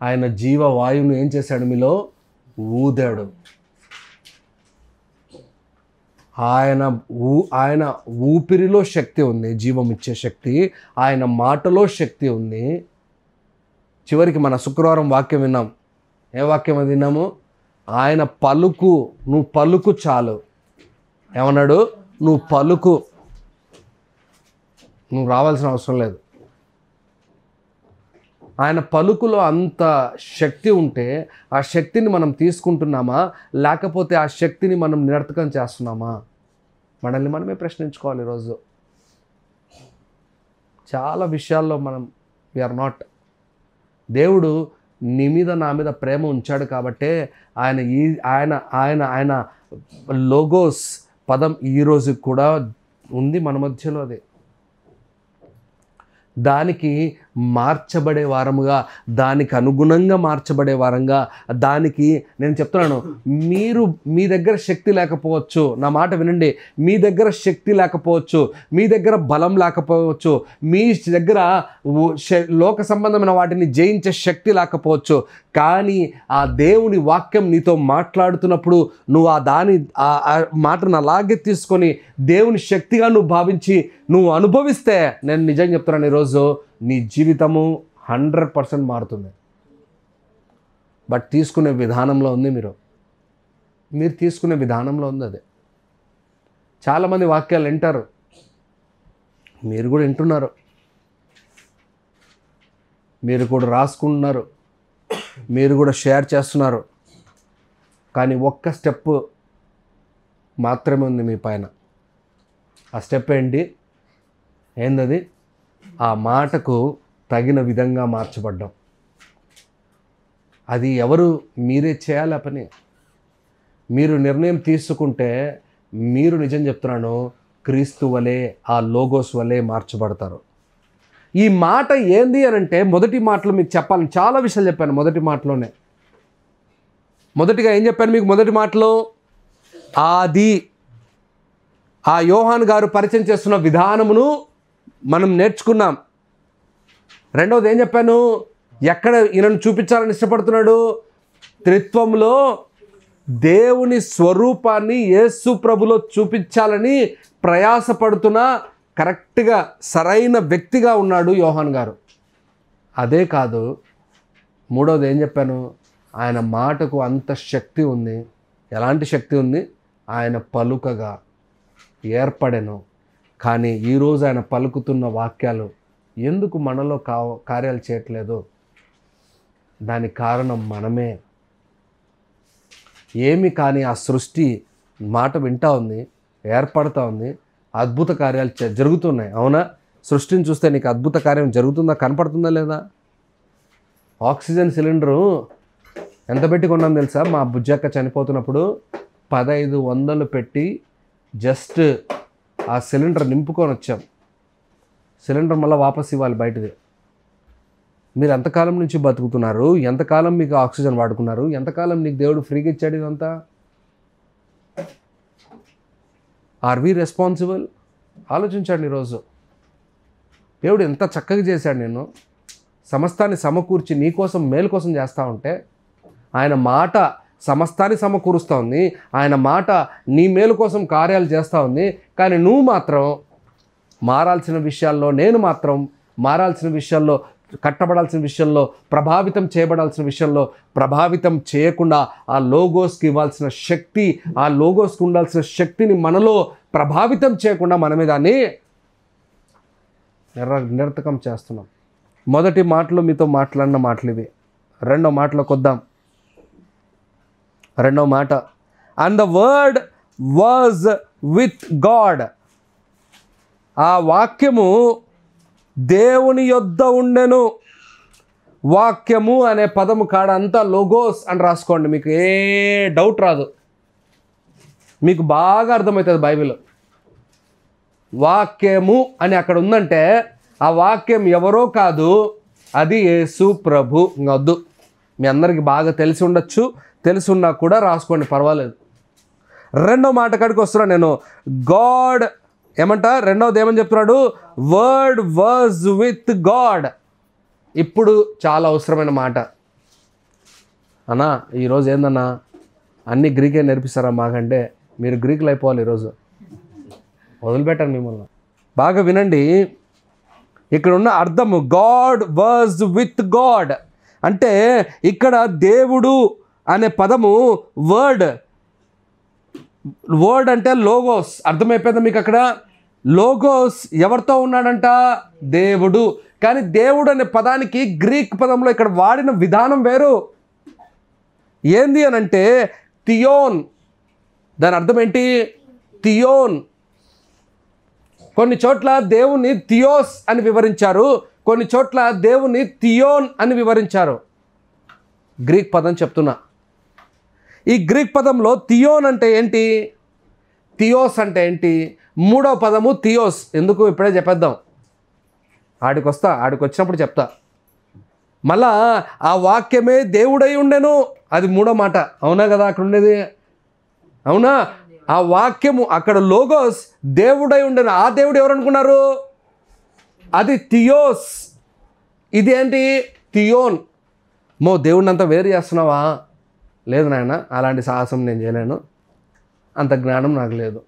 ఆయన జీవవాయువును ఏం చేశాడు? మీలో ఊదాడు. ఆయన ఊపిరిలో శక్తి ఉంది, జీవం ఇచ్చే శక్తి. ఆయన మాటలో శక్తి ఉంది. చివరికి మన శుక్రవారం వాక్యం విన్నాం. ఏ వాక్యం అది విన్నాము? ఆయన పలుకు, నువ్వు పలుకు చాలు. ఏమన్నాడు? నువ్వు పలుకు, నువ్వు రావాల్సిన అవసరం లేదు. ఆయన పలుకులో అంత శక్తి ఉంటే ఆ శక్తిని మనం తీసుకుంటున్నామా, లేకపోతే ఆ శక్తిని మనం నిరర్థకం చేస్తున్నామా? మనల్ని మనమే ప్రశ్నించుకోవాలి. ఈరోజు చాలా విషయాల్లో మనం వీఆర్ నాట్. దేవుడు నీ మీద నా మీద ప్రేమ ఉంచాడు కాబట్టే ఆయన లోగోస్ పదం ఈరోజు కూడా ఉంది మన మధ్యలో. అది దానికి మార్చబడే వారముగా, దానికి అనుగుణంగా మార్చబడే వారంగా, దానికి నేను చెప్తున్నాను, మీరు మీ దగ్గర శక్తి లేకపోవచ్చు. నా మాట వినండి. మీ దగ్గర శక్తి లేకపోవచ్చు, మీ దగ్గర బలం లేకపోవచ్చు, మీ దగ్గర లోక సంబంధమైన వాటిని జయించే శక్తి లేకపోవచ్చు. కానీ ఆ దేవుని వాక్యం నీతో మాట్లాడుతున్నప్పుడు నువ్వు ఆ మాటను అలాగే తీసుకొని దేవుని శక్తిగా నువ్వు భావించి నువ్వు అనుభవిస్తే, నేను నిజంగా చెప్తున్నాను, ఈరోజు నీ జీవితము 100% మారుతుంది. బట్ తీసుకునే విధానంలో ఉంది. మీరు తీసుకునే విధానంలో ఉంది అది. చాలామంది వాక్యాలు వింటారు, మీరు కూడా వింటున్నారు, మీరు కూడా రాసుకుంటున్నారు, మీరు కూడా షేర్ చేస్తున్నారు. కానీ ఒక్క స్టెప్ మాత్రమే ఉంది మీ పైన. ఆ స్టెప్ ఏందది? ఆ మాటకు తగిన విధంగా మార్చబడ్డం. అది ఎవరు? మీరే చేయాలి ఆ పని. మీరు నిర్ణయం తీసుకుంటే మీరు, నిజం చెప్తున్నాను, క్రీస్తు వలె, ఆ లోగోస్ వలె మార్చబడతారు. ఈ మాట ఏంది అని అంటే, మొదటి మాటలో మీకు చెప్పాలని చాలా విషయాలు చెప్పాను. మొదటిగా ఏం చెప్పాను మీకు? మొదటి మాటలో ఆది, ఆ యోహాను గారు పరిచయం చేస్తున్న విధానమును మనం నేర్చుకున్నాం. రెండవది ఏం చెప్పాను? ఎక్కడ ఈయనను చూపించాలని ఇష్టపడుతున్నాడు? త్రిత్వంలో దేవుని స్వరూపాన్ని యేసు ప్రభులో చూపించాలని ప్రయాసపడుతున్న కరెక్ట్గా సరైన వ్యక్తిగా ఉన్నాడు యోహాన్ గారు. అదే కాదు, మూడవది ఏం చెప్పాను? ఆయన మాటకు అంత శక్తి ఉంది. ఎలాంటి శక్తి ఉంది? ఆయన పలుకగా ఏర్పడెను. కానీ ఈరోజు ఆయన పలుకుతున్న వాక్యాలు ఎందుకు మనలో కార్యాలు చేయట్లేదు? దానికి కారణం మనమే. ఏమి కానీ ఆ సృష్టి మాట వింటా ఉంది, ఏర్పడుతూ ఉంది, అద్భుత కార్యాలు జరుగుతున్నాయి. అవునా? సృష్టిని చూస్తే నీకు అద్భుత కార్యం జరుగుతుందా, కనపడుతుందా లేదా? ఆక్సిజన్ సిలిండరు ఎంత పెట్టి కొన్నాం తెలుసా? మా బుజ్జక్క చనిపోతున్నప్పుడు 1500 పెట్టి జస్ట్ ఆ సిలిండర్ నింపుకొని వచ్చాం. సిలిండర్ మళ్ళీ వాపస్ ఇవ్వాలి బయటది. మీరు ఎంతకాలం నుంచి బతుకుతున్నారు? ఎంతకాలం మీకు ఆక్సిజన్ వాడుకున్నారు? ఎంతకాలం నీకు దేవుడు ఫ్రీగా ఇచ్చాడు ఇదంతా? Are we responsible? ఆలోచించండి. ఈరోజు దేవుడు ఎంత చక్కగా చేశాడు. నేను సమస్తాన్ని సమకూర్చి నీ కోసం, మేలు కోసం చేస్తూ ఉంటే, ఆయన మాట సమస్తాన్ని సమకూరుస్తూ ఉంది. ఆయన మాట నీ మేలు కోసం కార్యాలు చేస్తూ ఉంది. కానీ నువ్వు మాత్రం మారాల్సిన విషయాల్లో, నేను మాత్రం మారాల్సిన విషయాల్లో, కట్టబడాల్సిన విషయంలో, ప్రభావితం చేయబడాల్సిన విషయంలో ప్రభావితం చేయకుండా, ఆ లోగోస్కి ఇవ్వాల్సిన శక్తి, ఆ లోగోస్కి ఉండాల్సిన శక్తిని మనలో ప్రభావితం చేయకుండా మనమే దాన్ని నిరర్థకం చేస్తున్నాం. మొదటి మాటలు మీతో మాట్లాడిన మాటలు ఇవి. రెండో మాటలోకి వద్దాం. రెండవ మాట, and the word was with God. ఆ వాక్యము దేవుని యొద్ద ఉండెను. వాక్యము అనే పదము కాడ అంతా లోగోస్ అని రాసుకోండి, మీకు ఏ డౌట్ రాదు. మీకు బాగా అర్థమవుతుంది బైబిల్. వాక్యము అని అక్కడ ఉందంటే ఆ వాక్యం ఎవరో కాదు, అది యేసు ప్రభు. వద్దు, మీ అందరికీ బాగా తెలిసి ఉండొచ్చు, తెలిసి ఉన్నా కూడా రాసుకోండి, పర్వాలేదు. రెండో మాట కాడికి వస్తున్నాను నేను. గాడ్ ఏమంట, రెండవది ఏమని చెప్తున్నాడు? Word was with God. ఇప్పుడు చాలా అవసరమైన మాట. అన్నా ఈరోజు ఏందన్నా అన్ని గ్రీకే నేర్పిస్తారా మాకంటే? మీరు గ్రీకులు అయిపోవాలి ఈరోజు, వదిలిపెట్టాను మిమ్మల్ని. బాగా వినండి, ఇక్కడ ఉన్న అర్థము గాడ్ వాజ్ విత్ గాడ్ అంటే ఇక్కడ దేవుడు అనే పదము వర్డ్ అంటే లోగోస్. అర్థమైపోయిందా మీకు? అక్కడ లోగోస్ ఎవరితో ఉన్నాడంట? దేవుడు. కానీ దేవుడు అనే పదానికి గ్రీక్ పదంలో ఇక్కడ వాడిన విధానం వేరు. ఏంది అని అంటే థియోన్. దాని అర్థం ఏంటి? థియోన్. కొన్ని చోట్ల దేవుని థియోస్ అని వివరించారు, కొన్ని చోట్ల దేవుని థియోన్ అని వివరించారు. గ్రీక్ పదం చెప్తున్నా. ఈ గ్రీక్ పదంలో థియోన్ అంటే ఏంటి, థియోస్ అంటే ఏంటి? మూడో పదము థియోస్. ఎందుకు ఇప్పుడే చెప్పేద్దాం, ఆడికి వచ్చినప్పుడు చెప్తా. మళ్ళా ఆ వాక్యమే దేవుడై ఉండెను, అది మూడో మాట. అవునా కదా అక్కడ ఉండేది? అవునా? ఆ వాక్యము అక్కడ లోగోస్ దేవుడై ఉండెను. ఆ దేవుడు ఎవరు అనుకున్నారు? అది థియోస్. ఇది ఏంటి? థియోన్. దేవుడిని అంతా వేరు చేస్తున్నావా? లేదు నాయన, అలాంటి సాహసం నేను చేయలేను, అంత జ్ఞానం నాకు లేదు.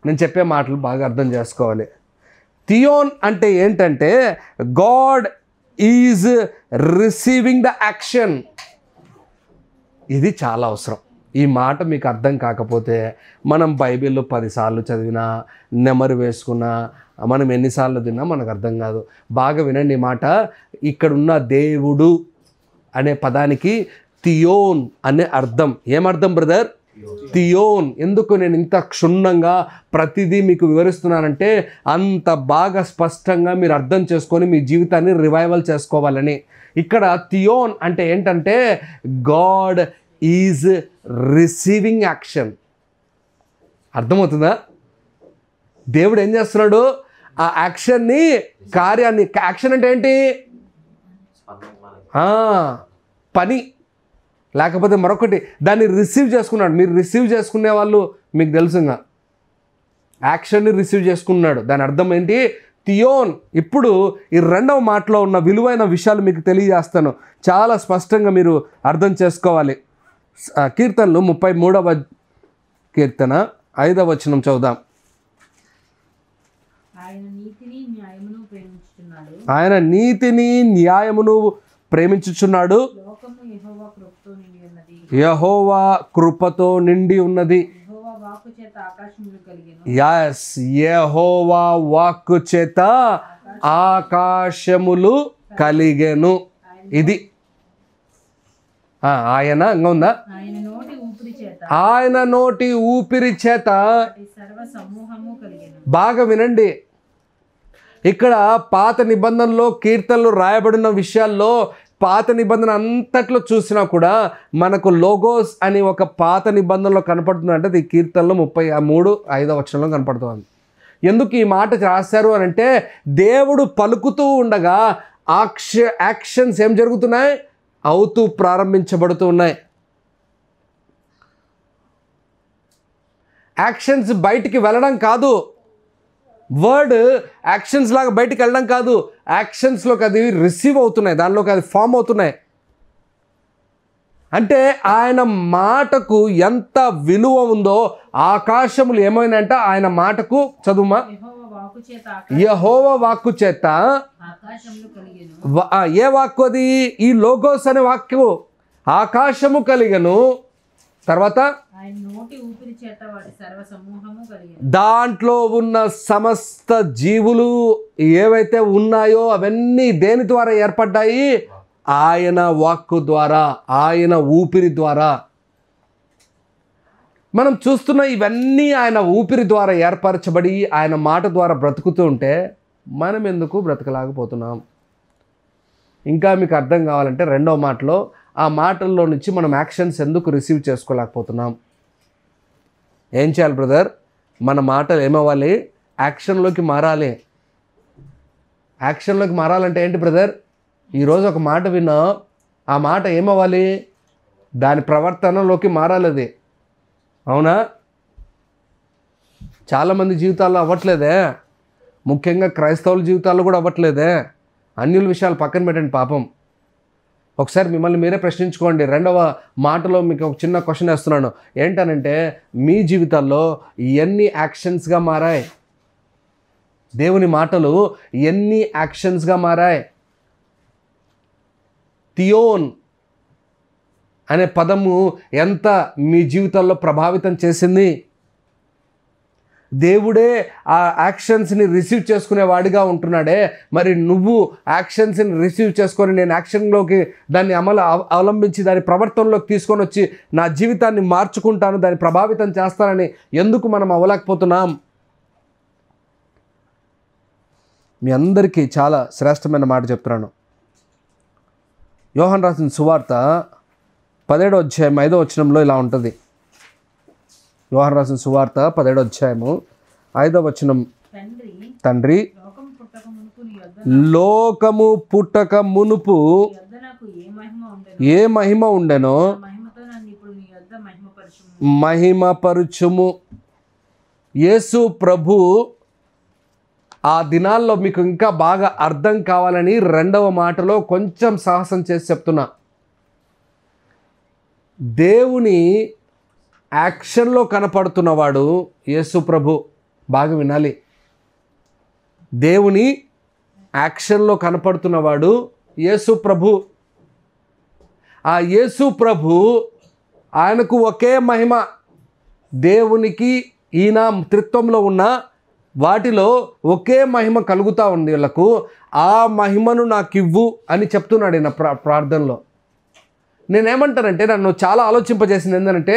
నేను చెప్పే మాటలు బాగా అర్థం చేసుకోవాలి. థియోన్ అంటే ఏంటంటే God is receiving the action. ఇది చాలా అవసరం. ఈ మాట మీకు అర్థం కాకపోతే మనం బైబిల్లో 10 సార్లు చదివినా, నెమరు వేసుకున్నా, మనం ఎన్నిసార్లు తిన్నా మనకు అర్థం కాదు. బాగా వినండి ఈ మాట. ఇక్కడున్న దేవుడు అనే పదానికి థియోన్ అనే అర్థం. ఏమర్థం బ్రదర్? థియోన్. ఎందుకు నేను ఇంత క్షుణ్ణంగా ప్రతిదీ మీకు వివరిస్తున్నానంటే అంత బాగా స్పష్టంగా మీరు అర్థం చేసుకొని మీ జీవితాన్ని రివైవల్ చేసుకోవాలని. ఇక్కడ థియోన్ అంటే ఏంటంటే గాడ్ ఈజ్ రిసీవింగ్ యాక్షన్. అర్థమవుతుందా? దేవుడు ఏం చేస్తున్నాడు? ఆ యాక్షన్ని, కార్యాన్ని. యాక్షన్ అంటే ఏంటి? పని, లేకపోతే మరొకటి. దాన్ని రిసీవ్ చేసుకున్నాడు. మీరు రిసీవ్ చేసుకునే వాళ్ళు మీకు తెలుసుగా, యాక్షన్ని రిసీవ్ చేసుకున్నాడు. దాని అర్థం ఏంటి? థియోన్. ఇప్పుడు ఈ రెండవ మాటలో ఉన్న విలువైన విషయాలు మీకు తెలియజేస్తాను, చాలా స్పష్టంగా మీరు అర్థం చేసుకోవాలి. కీర్తనలు 33వ కీర్తన 5వ వచనం చదువుదాం. ఆయన నీతిని న్యాయమును ప్రేమించుచున్నాడు, యెహోవా కృపతో నిండి ఉన్నది. యస్, యెహోవా వాక్కు చేత ఆకాశములు కలిగెను. ఇది ఆయన ఇంకా ఉందా? ఆయన నోటి ఊపిరి చేత. బాగా వినండి, ఇక్కడ పాత నిబంధనలో కీర్తనలు రాయబడిన విషయాల్లో పాత నిబంధన అంతట్లో చూసినా కూడా మనకు లోగోస్ అని ఒక పాత నిబంధనలో కనపడుతుంది. అంటే అది కీర్తనలో 33:5 వచనంలో కనపడుతుంది. ఎందుకు ఈ మాట రాశారు అని అంటే దేవుడు పలుకుతూ ఉండగా యాక్షన్స్ ఏం జరుగుతున్నాయి? అవుతూ ప్రారంభించబడుతూ ఉన్నాయి. యాక్షన్స్ బయటికి వెళ్ళడం కాదు, వర్డ్ యాక్షన్స్ లాగా బయటికి వెళ్ళడం కాదు, యాక్షన్స్లోకి అది రిసీవ్ అవుతున్నాయి, దానిలోకి అది ఫామ్ అవుతున్నాయి. అంటే ఆయన మాటకు ఎంత విలువ ఉందో, ఆకాశములు ఏమైనాయంటే ఆయన మాటకు, చదువుమా, యెహోవా వాక్కు చేత. ఏ వాక్కు అది? ఈ లోగోస్ అనే వాక్కు. ఆకాశము కలిగెను, తర్వాత దాంట్లో ఉన్న సమస్త జీవులు ఏవైతే ఉన్నాయో అవన్నీ దేని ద్వారా ఏర్పడ్డాయి? ఆయన వాక్కు ద్వారా, ఆయన ఊపిరి ద్వారా. మనం చూస్తున్న ఇవన్నీ ఆయన ఊపిరి ద్వారా ఏర్పరచబడి ఆయన మాట ద్వారా బ్రతుకుతూ ఉంటే మనం ఎందుకు బ్రతకలేకపోతున్నాం? ఇంకా మీకు అర్థం కావాలంటే రెండవ మాటలో, ఆ మాటల్లో నుంచి మనం యాక్షన్స్ ఎందుకు రిసీవ్ చేసుకోలేకపోతున్నాం? ఏం చేయాలి బ్రదర్? మన మాటలు ఏమవ్వాలి? యాక్షన్లోకి మారాలి. యాక్షన్లోకి మారాలంటే ఏంటి బ్రదర్? ఈరోజు ఒక మాట విన్నా, ఆ మాట ఏమవ్వాలి? దాని ప్రవర్తనలోకి మారాలి అది. అవునా? చాలామంది జీవితాల్లో అవ్వట్లేదే, ముఖ్యంగా క్రైస్తవుల జీవితాల్లో కూడా అవ్వట్లేదే. అన్యుల విషయాలు పక్కన పెట్టండి పాపం. ఒకసారి మిమ్మల్ని మీరే ప్రశ్నించుకోండి. రెండవ మాటలో మీకు ఒక చిన్న క్వశ్చన్ వేస్తున్నాను. ఏంటనంటే, మీ జీవితాల్లో ఎన్ని యాక్షన్స్గా మారాయి? దేవుని మాటలు ఎన్ని యాక్షన్స్గా మారాయి? థియోన్ అనే పదము ఎంత మీ జీవితాల్లో ప్రభావితం చేసింది? దేవుడే ఆ యాక్షన్స్ని రిసీవ్ చేసుకునేవాడిగా ఉంటున్నాడే, మరి నువ్వు యాక్షన్స్ని రిసీవ్ చేసుకొని నేను యాక్షన్లోకి దాన్ని అవలంబించి దాని ప్రవర్తనలోకి తీసుకొని వచ్చి నా జీవితాన్ని మార్చుకుంటాను, దాన్ని ప్రభావితం చేస్తానని ఎందుకు మనం అవ్వలేకపోతున్నాం? మీ అందరికీ చాలా శ్రేష్టమైన మాట చెప్తున్నాను. యోహాను రాసిన సువార్త 17వ అధ్యాయం 5వ వచనంలో ఇలా ఉంటుంది. యోహాను రాసిన సువార్త 17వ అధ్యాయము 5వ వచనం, తండ్రి లోకము పుట్టక మునుపు ఏ మహిమ ఉండెనో మహిమపరుచుము. యేసు ప్రభు ఆ దినాల్లో మీకు ఇంకా బాగా అర్థం కావాలని రెండవ మాటలో కొంచెం సాహసం చేసి చెప్తున్నా. దేవుని యాక్షన్లో కనపడుతున్నవాడు యేసు ప్రభు. బాగా వినాలి. దేవుని యాక్షన్లో కనపడుతున్నవాడు యేసు ప్రభు. ఆ యేసు ప్రభు ఆయనకు ఒకే మహిమ. దేవునికి ఈయన త్రిత్వంలో ఉన్న వాటిలో ఒకే మహిమ కలుగుతూ ఉంది వీళ్ళకు. ఆ మహిమను నాకు ఇవ్వు అని చెప్తున్నాడు ఈయన ప్రార్థనలో. నేనేమంటానంటే, నన్ను చాలా ఆలోచింపజేసింది ఏంటంటే,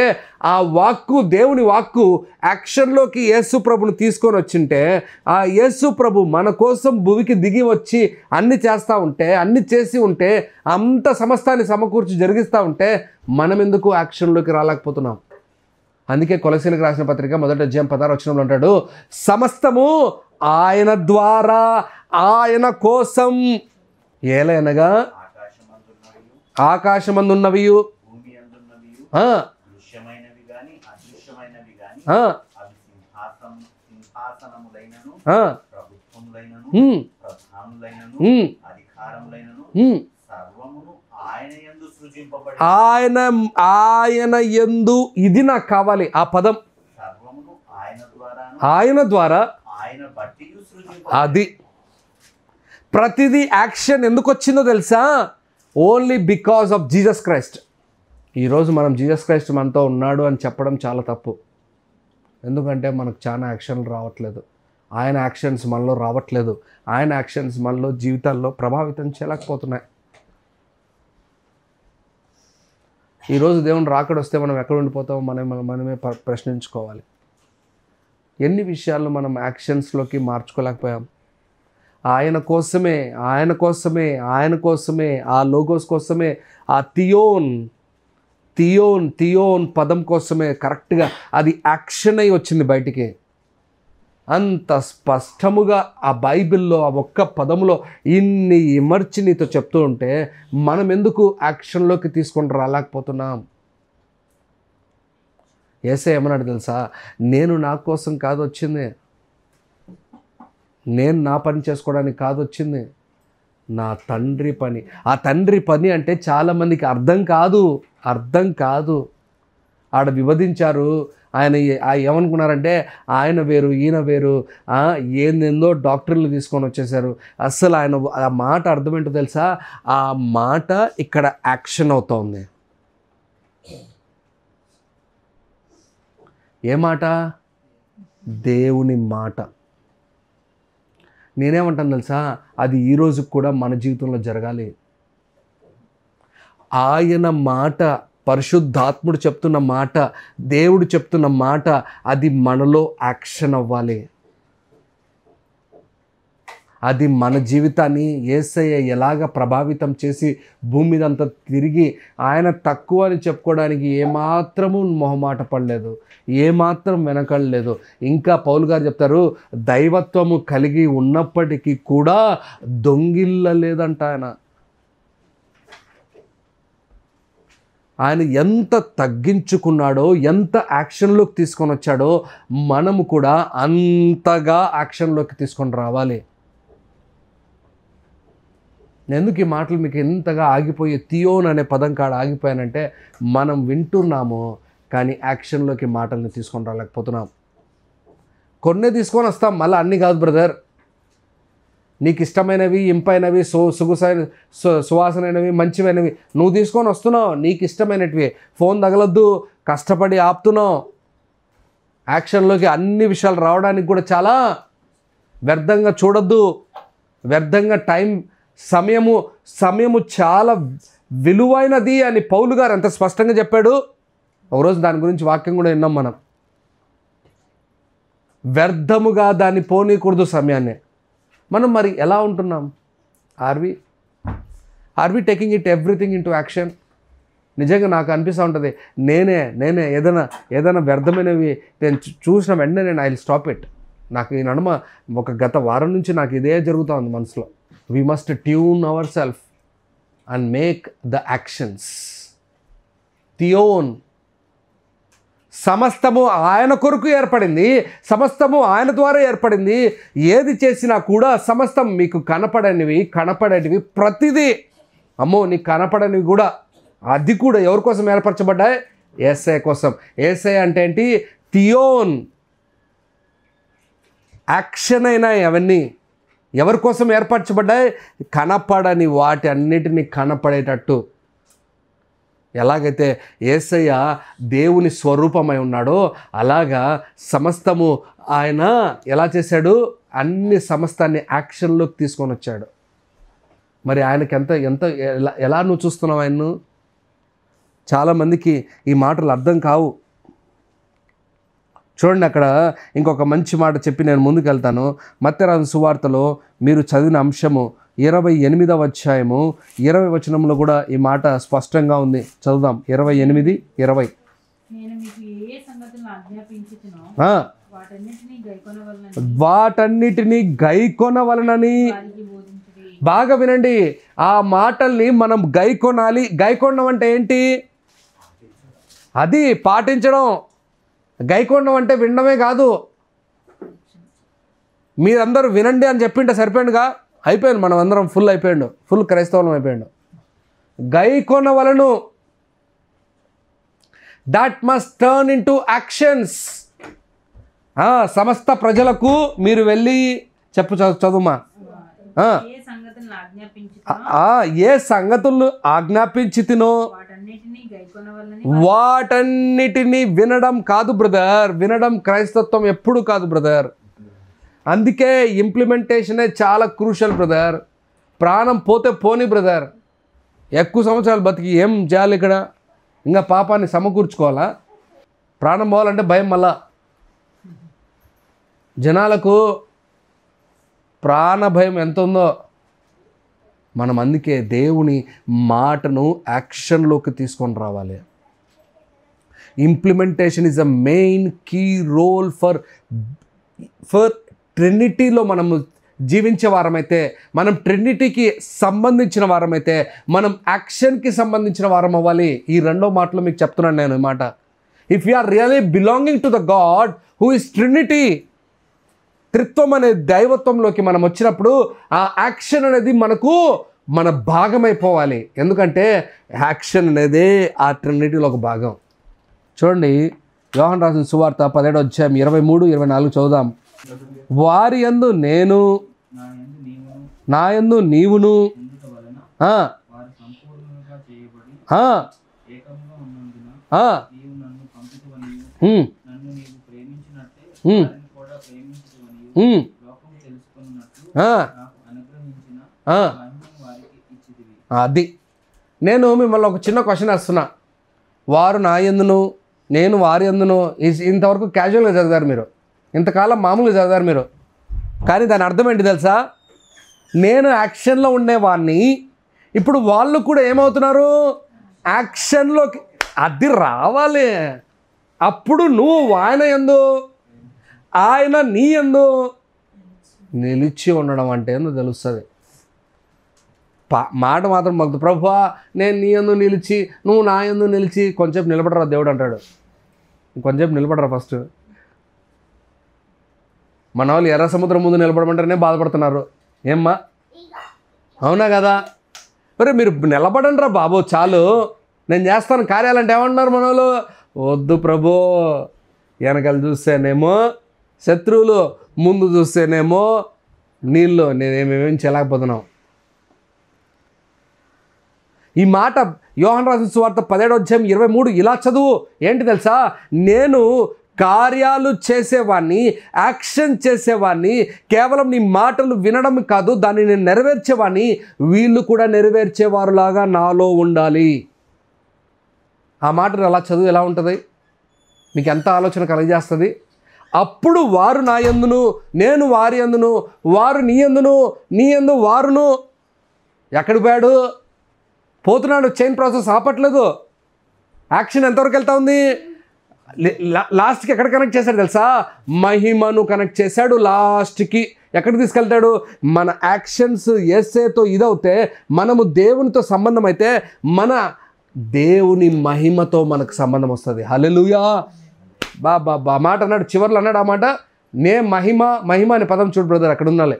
ఆ వాక్కు, దేవుని వాక్కు యాక్షన్లోకి యేసు ప్రభుని తీసుకొని వచ్చింటే, ఆ యేసు ప్రభు మన కోసం భూమికి దిగి వచ్చి అన్ని చేస్తూ ఉంటే, అన్ని చేసి ఉంటే, అంత సమస్తాన్ని సమకూర్చి జరిగిస్తూ ఉంటే, మనం ఎందుకు యాక్షన్లోకి రాలేకపోతున్నాం? అందుకే కొలసీలకు రాసిన పత్రిక 1వ అధ్యాయం 16వ వచనంలో అంటాడు, సమస్తము ఆయన ద్వారా ఆయన కోసం, ఏలైనగా ఆకాశమందున్నవియు ఆయన యందు, ఇది నాకు కావాలి ఆ పదం, ఆయన ద్వారా. అది ప్రతిదీ యాక్షన్ ఎందుకు వచ్చిందో తెలుసా? Only because of Jesus Christ. ఈరోజు మనం జీసస్ క్రైస్ట్ మనతో ఉన్నాడు అని చెప్పడం చాలా తప్పు. ఎందుకంటే మనకు చాలా యాక్షన్లు రావట్లేదు. ఆయన యాక్షన్స్ మనలో రావట్లేదు. ఆయన యాక్షన్స్ మనలో జీవితాల్లో ప్రభావితం చేయలేకపోతున్నాయి. ఈరోజు దేవుని రాకడ వస్తే మనం ఎక్కడ ఉండిపోతామో మనమే ప్రశ్నించుకోవాలి. ఎన్ని విషయాల్లో మనం యాక్షన్స్లోకి మార్చుకోలేకపోయాం. ఆయన కోసమే ఆ లోగోస్ కోసమే, ఆ థియోన్ పదం కోసమే కరెక్ట్గా అది యాక్షన్ అయి వచ్చింది బయటికి. అంత స్పష్టముగా ఆ బైబిల్లో ఆ ఒక్క పదములో ఇన్ని ఇమర్చి నీతో చెప్తూ ఉంటే మనం ఎందుకు యాక్షన్లోకి తీసుకొని రాలేకపోతున్నాం? యేసయ్య ఏమన్నాడు తెలుసా? నేను నా కోసం కాదు వచ్చింది, నేను నా పని చేసుకోవడానికి కాదు వచ్చింది, నా తండ్రి పని. ఆ తండ్రి పని అంటే చాలామందికి అర్థం కాదు. ఆడ విభజించారు. ఆయన ఏమనుకున్నారంటే ఆయన వేరు ఈయన వేరు, ఏందేందో డాక్టర్లు తీసుకొని వచ్చేసారు. అస్సలు ఆయన ఆ మాట అర్థమేంటో తెలుసా? ఆ మాట ఇక్కడ యాక్షన్ అవుతోంది. ఏ మాట? దేవుని మాట. నేనేమంటాను తెలుసా? అది ఈరోజు కూడా మన జీవితంలో జరగాలి. ఆయన మాట, పరిశుద్ధాత్ముడు చెప్తున్న మాట, దేవుడు చెప్తున్న మాట, అది మనలో యాక్షన్ అవ్వాలి. అది మన జీవితాన్ని యేసయ్య ఎలాగ ప్రభావితం చేసి భూమి మీద అంతా తిరిగి ఆయన తక్కువ అని చెప్పుకోవడానికి ఏమాత్రము మొహమాట పడలేదు, ఏమాత్రం వెనకడలేదు. ఇంకా పౌలు గారు చెప్తారు, దైవత్వము కలిగి ఉన్నప్పటికీ కూడా దొంగిల్లలేదంట ఆయన ఎంత తగ్గించుకున్నాడో, ఎంత యాక్షన్లోకి తీసుకొని వచ్చాడో మనము కూడా అంతగా యాక్షన్లోకి తీసుకొని రావాలి. ఎందుకు ఈ మాటలు మీకు ఎంతగా ఆగిపోయి థియోన్ అనే పదం కాడ ఆగిపోయానంటే, మనం వింటున్నాము కానీ యాక్షన్లోకి మాటల్ని తీసుకొని రాలేకపోతున్నాం. కొన్నే తీసుకొని వస్తాం, మళ్ళీ అన్నీ కాదు బ్రదర్. నీకు ఇష్టమైనవి, ఇంపైనవి, సువాసనైనవి, మంచివైనవి నువ్వు తీసుకొని వస్తున్నావు, నీకు ఇష్టమైనటివి. ఫోన్ తగలొద్దు, కష్టపడి ఆపుతున్నావు. యాక్షన్లోకి అన్ని విషయాలు రావడానికి కూడా చాలా వ్యర్థంగా చూడొద్దు. వ్యర్థంగా సమయము చాలా విలువైనది అని పౌలు గారు ఎంత స్పష్టంగా చెప్పాడు. ఒకరోజు దాని గురించి వాక్యం కూడా విన్నాం మనం. వ్యర్థముగా దాన్ని పోనీకూడదు సమయాన్ని. మనం మరి ఎలా ఉంటున్నాం? Are we taking it everything into action? నిజంగా నాకు అనిపిస్తూ ఉంటుంది, నేనే ఏదైనా వ్యర్థమైనవి నేను చూసిన వెంటనే నేను ఐ విల్ స్టాప్ ఇట్. నాకు ఈ నడుమ గత వారం నుంచి నాకు ఇదే జరుగుతూ ఉంది మనసులో. We must tune our self and make the actions theon. సమస్తము ఆయన కొరకు ఏర్పడింది, సమస్తము ఆయన ద్వారా ఏర్పడింది. ఏది చేసినా కూడా సమస్తం మీకు కనపడేటివి ప్రతిదీ, అమ్మో నీకు కనపడనివి కూడా, అది కూడా ఎవరి కోసం ఏర్పరచబడ్డాయి? యేసయ్య కోసం. యేసయ్య అంటే ఏంటి? థియోన్. యాక్షన్ అయినా అవన్నీ ఎవరి కోసం ఏర్పరచబడ్డాయి? కనపడని వాటి అన్నిటినీ కనపడేటట్టు. ఎలాగైతే యేసయ్య దేవుని స్వరూపమై ఉన్నాడో అలాగా సమస్తము ఆయన ఎలా చేశాడు? అన్ని సమస్తాన్ని యాక్షన్లోకి తీసుకొని వచ్చాడు. మరి ఆయనకి ఎలా నువ్వు చూస్తున్నావు ఆయన్ను? చాలామందికి ఈ మాటలు అర్థం కావు. చూడండి, అక్కడ ఇంకొక మంచి మాట చెప్పి నేను ముందుకు వెళ్తాను. మత్తయి రాసిన సువార్తలో మీరు చదివిన అంశము 28వ అధ్యాయము 20వ వచనంలో కూడా ఈ మాట స్పష్టంగా ఉంది. చదువుదాం. 28:20. వాటన్నిటినీ గైకొనవలనని. బాగా వినండి, ఆ మాటల్ని మనం గైకొనాలి. గైకొనడం అంటే ఏంటి? అది పాటించడం. గైకొనడం అంటే వినడమే కాదు. మీరందరూ వినండి అని చెప్పింటే సరిపోయిందిగా, అయిపోయింది. మనం అందరం ఫుల్ క్రైస్తవం అయిపోయాడు. గైకొనవలను. That must turn into actions. సమస్త ప్రజలకు మీరు వెళ్ళి చదువుమా. ఏ సంగతులు ఆజ్ఞాపించితినో వాటన్నిటినీ వినడం కాదు బ్రదర్. వినడం క్రైస్తత్వం ఎప్పుడు కాదు బ్రదర్. అందుకే ఇంప్లిమెంటేషనే చాలా క్రూషల్ బ్రదర్. ప్రాణం పోతే పోని బ్రదర్. ఎక్కువ సంవత్సరాలు బతికి ఏం చేయాలి ఇక్కడ? ఇంకా పాపాన్ని సమకూర్చుకోవాలా? ప్రాణం పోవాలంటే భయం. మళ్ళా జనాలకు ప్రాణ భయం ఎంత ఉందో. మనం అందుకే దేవుని మాటను యాక్షన్లోకి తీసుకొని రావాలి. Implementation is a main key role for ట్రినిటీలో మనము జీవించే వారమైతే, మనం ట్రినిటీకి సంబంధించిన వారమైతే, మనం యాక్షన్కి సంబంధించిన వారం అవ్వాలి. ఈ రెండో మాటలో మీకు చెప్తున్నాను నేను ఈ మాట. If you are really belonging to the God who is trinity, త్రిత్వం అనే దైవత్వంలోకి మనం వచ్చినప్పుడు ఆ యాక్షన్ అనేది మన భాగమైపోవాలి. ఎందుకంటే యాక్షన్ అనేది ఆ ట్రినిటీలో ఒక భాగం. చూడండి, యోహాను రాసిన సువార్త 17వ అధ్యాయం 23-24 చదువుదాం. వారి యందు నేను, నా యందు నీవును అది. నేను మిమ్మల్ని ఒక చిన్న క్వశ్చన్ వేస్తున్నా. వారు నా యందును, నేను వారి యందును. ఇంతవరకు క్యాజువల్గా చదివారు మీరు, ఇంతకాలం మామూలుగా చదివారు మీరు. కానీ దాని అర్థం ఏంటి తెలుసా? నేను యాక్షన్లో ఉండేవాడిని, ఇప్పుడు వాళ్ళు కూడా ఏమవుతున్నారు, యాక్షన్లోకి. అది రావాలి. అప్పుడు నువ్వు ఆయన యందు, ఆయన నీ యందు నిలిచి ఉండడం అంటే ఏందో తెలుస్తుంది. మాట మాత్రం మాకు, ప్రభువా నేను నీ యందు నిలిచి, నువ్వు నా యందు నిలిచి. కొంచెంసేపు నిలబడరా దేవుడు అంటాడు. కొంచెంసేపు నిలబడరా ఫస్ట్. మన వాళ్ళు ఎర్ర సముద్రం ముందు నిలబడమంటేనే బాధపడుతున్నారు. ఏమ్మా, అవునా కదా? మరి మీరు నిలబడండి రా బాబు, చాలు నేను చేస్తాను కార్యాలంటే ఏమంటున్నారు మన వాళ్ళు? వద్దు ప్రభు, వెనకాల చూస్తేనేమో శత్రువులు, ముందు చూస్తేనేమో నీళ్ళు, నేనేమేమేం చేయలేకపోతున్నాం. ఈ మాట యోహాను రాసిన సువార్త 17:23 ఇలా చదువు. ఏంటి తెలుసా? నేను కార్యాలు చేసేవాడిని, యాక్షన్ చేసేవాడిని, కేవలం నీ మాటలు వినడం కాదు, దాన్ని నేను నెరవేర్చేవాడిని, వీళ్ళు కూడా నెరవేర్చేవారులాగా నాలో ఉండాలి. ఆ మాటను అలా చదువు, ఎలా ఉంటుంది? మీకు ఎంత ఆలోచన కలిగజేస్తుంది? అప్పుడు వారు నా యందును, నేను వారి యందును, వారు నీ యందును, నీ యందు వారును. ఎక్కడికి పోయాడు? పోతున్నాడు. Chain process ఆపట్లేదు. యాక్షన్ ఎంతవరకు వెళ్తా ఉంది? లాస్ట్కి ఎక్కడ కనెక్ట్ చేశాడు తెలుసా? మహిమను కనెక్ట్ చేశాడు. లాస్ట్కి ఎక్కడికి తీసుకెళ్తాడు? మన యాక్షన్స్ యేసేతో ఇదవుతే, మనము దేవునితో సంబంధం అయితే, మన దేవుని మహిమతో మనకు సంబంధం వస్తుంది. హల్లెలూయా. బా మాట అన్నాడు, చివర్లో అన్నాడు ఆ మాట. నే మహిమ, మహిమ అనే పదం చూడు బ్రదర్, అక్కడ ఉండాలి,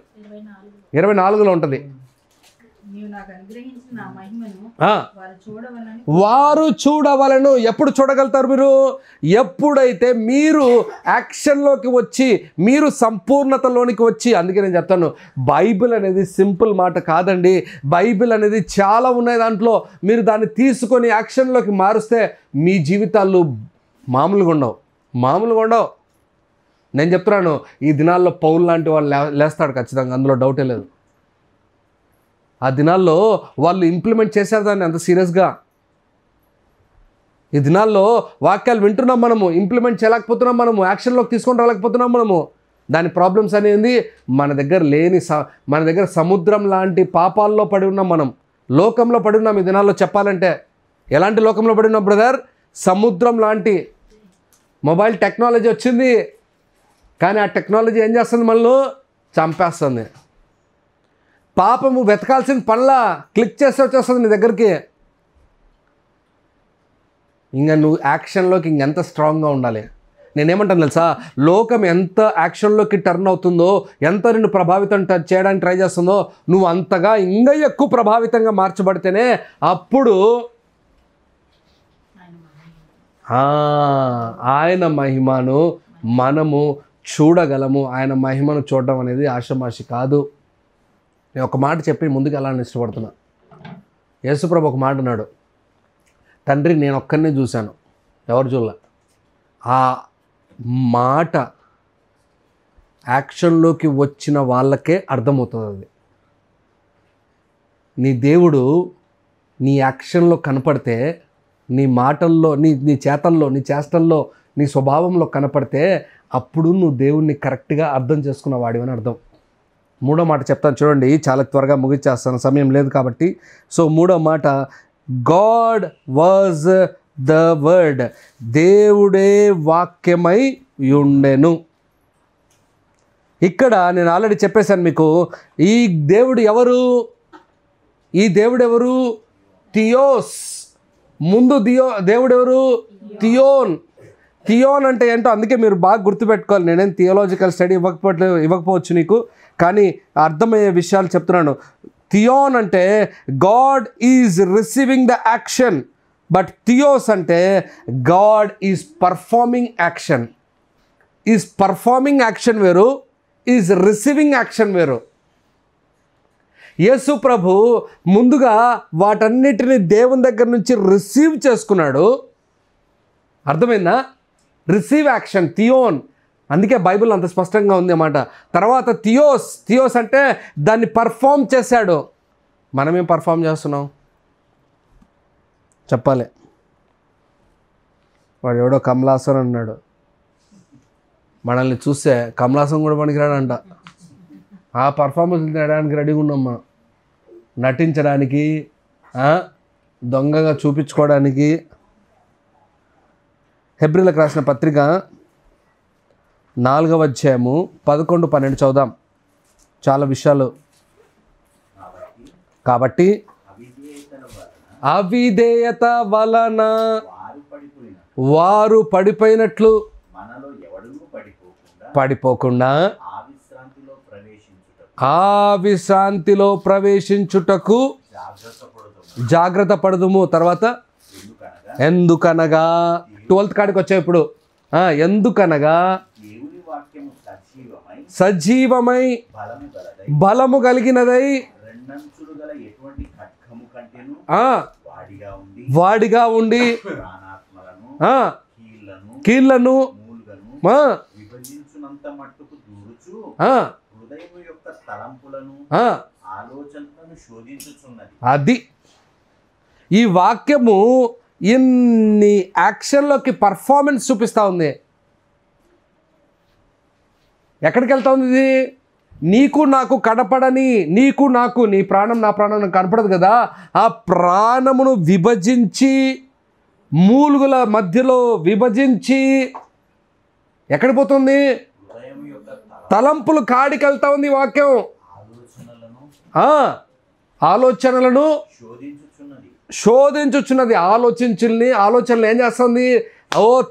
24లో ఉంటుంది. వారు చూడవలను. ఎప్పుడు చూడగలుగుతారు మీరు? ఎప్పుడైతే మీరు యాక్షన్లోకి వచ్చి, మీరు సంపూర్ణతలోనికి వచ్చి. అందుకే నేను చెప్తాను, బైబిల్ అనేది సింపుల్ మాట కాదండి. బైబిల్ అనేది చాలా ఉన్నాయి దాంట్లో. మీరు దాన్ని తీసుకొని యాక్షన్లోకి మారుస్తే మీ జీవితాలు మామూలుగా ఉండవు. నేను చెప్తున్నాను, ఈ దినాల్లో పౌలు లాంటి వాళ్ళు లేస్తాడు ఖచ్చితంగా, అందులో డౌటే లేదు. ఆ దినాల్లో వాళ్ళు ఇంప్లిమెంట్ చేశారు దాన్ని అంత సీరియస్గా. ఈ దినాల్లో వాక్యాలు వింటున్నాం మనము, ఇంప్లిమెంట్ చేయలేకపోతున్నాం మనము, యాక్షన్లోకి తీసుకొని రాలేకపోతున్నాం మనము. దాని ప్రాబ్లమ్స్ అనేది మన దగ్గర లేని, మన దగ్గర సముద్రం లాంటి పాపాల్లో పడి ఉన్నాం మనం, లోకంలో పడి ఉన్నాం. ఈ దినాల్లో చెప్పాలంటే ఎలాంటి లోకంలో పడి ఉన్నాం బ్రదర్? సముద్రం లాంటి. మొబైల్ టెక్నాలజీ వచ్చింది, కానీ ఆ టెక్నాలజీ ఏం చేస్తుంది? మనల్ని చంపేస్తుంది. పాపము వెతకాల్సిన పనుల క్లిక్ చేస్తే వచ్చేస్తుంది నీ దగ్గరికి. ఇంకా నువ్వు యాక్షన్లోకి ఇంకెంత స్ట్రాంగ్గా ఉండాలి. నేనేమంటాను తెలుసా? లోకం ఎంత యాక్షన్లోకి టర్న్ అవుతుందో, ఎంత నిన్ను ప్రభావితం చేయడానికి ట్రై చేస్తుందో, నువ్వు అంతగా ఇంకా ఎక్కువ ప్రభావితంగా మార్చబడితేనే అప్పుడు ఆయన మహిమను మనము చూడగలము. ఆయన మహిమను చూడడం అనేది ఆషమాషి కాదు. నేను ఒక మాట చెప్పి ముందుకు వెళ్ళాలని ఇష్టపడుతున్నా. యేసుప్రభు ఒక మాట అన్నాడు, తండ్రి నేను ఒక్కరినే చూశాను, ఎవరు చూడలే. ఆ మాట యాక్షన్లోకి వచ్చిన వాళ్ళకే అర్థమవుతుంది అది. నీ దేవుడు నీ యాక్షన్లో కనపడితే, నీ మాటల్లో, నీ చేతల్లో, నీ చేష్టల్లో, నీ స్వభావంలో కనపడితే, అప్పుడు నువ్వు దేవుణ్ణి కరెక్ట్గా అర్థం చేసుకున్న వాడివని అర్థం. మూడో మాట చెప్తాను చూడండి, చాలా త్వరగా ముగించేస్తాను, సమయం లేదు కాబట్టి. సో మూడో మాట, గాడ్ వాజ్ ద వర్డ్. దేవుడే వాక్యమై ఉండెను. ఇక్కడ నేను ఆల్రెడీ చెప్పేశాను మీకు, ఈ దేవుడు ఎవరు? ఈ దేవుడు ఎవరు? థియోస్. ముందు దేవుడు ఎవరు? థియోన్. థియోన్ అంటే ఏంటో అందుకే మీరు బాగా గుర్తుపెట్టుకోవాలి. నేనేం థియోలాజికల్ స్టడీ ఇవ్వకపోవచ్చు నీకు, కానీ అర్థమయ్యే విషయాలు చెప్తున్నాను. థియోన్ అంటే God is receiving the action, but theos అంటే God is performing action. Is performing action వేరు, ఈజ్ రిసీవింగ్ యాక్షన్ వేరు. యేసు ప్రభు ముందుగా వాటన్నిటిని దేవుని దగ్గర నుంచి రిసీవ్ చేసుకున్నాడు. అర్థమైందా? Receive action, theon. అందుకే బైబిల్ అంత స్పష్టంగా ఉంది అన్నమాట. తర్వాత థియోస్ అంటే దాన్ని పర్ఫామ్ చేశాడు. మనమేం పర్ఫామ్ చేస్తున్నాం చెప్పాలి. వాడు ఎవడో కమలాసన్ అన్నాడు, మనల్ని చూస్తే కమలాసన్ కూడా పనికిరాడంట. ఆ పర్ఫార్మెన్స్ చేయడానికి రెడీగా ఉన్నామ్మా, నటించడానికి, దొంగగా చూపించుకోవడానికి. హెబ్రీలకు రాసిన పత్రిక 4వ అధ్యాయము 11, 12 చదువుదాం. చాలా విషయాలు. కాబట్టి అవిధేయత వలన వారు పడిపోయినట్లు పడిపోకుండా ఆ విశ్రాంతిలో ప్రవేశించుటకు జాగ్రత్త పడదుము. తర్వాత ఎందుకనగా 12th కాడికి వచ్చాయి ఇప్పుడు. ఎందుకనగా సజీవమై బలము కలిగినదై వాడిగా ఉండి కీళ్లను అది. ఈ వాక్యము ఇన్ని యాక్షన్లోకి పర్ఫార్మెన్స్ చూపిస్తూ ఉంది. ఎక్కడికి వెళ్తా ఉంది ఇది? నీకు నాకు కనపడని, నీకు నాకు, నీ ప్రాణం నా ప్రాణం నాకు కనపడదు కదా, ఆ ప్రాణమును విభజించి మూలుగుల మధ్యలో విభజించి ఎక్కడికి పోతుంది? తలంపులు కాడికి వెళ్తా ఉంది వాక్యం. ఆలోచనలను శోధించుచున్నది. ఆలోచనలు ఏం చేస్తుంది?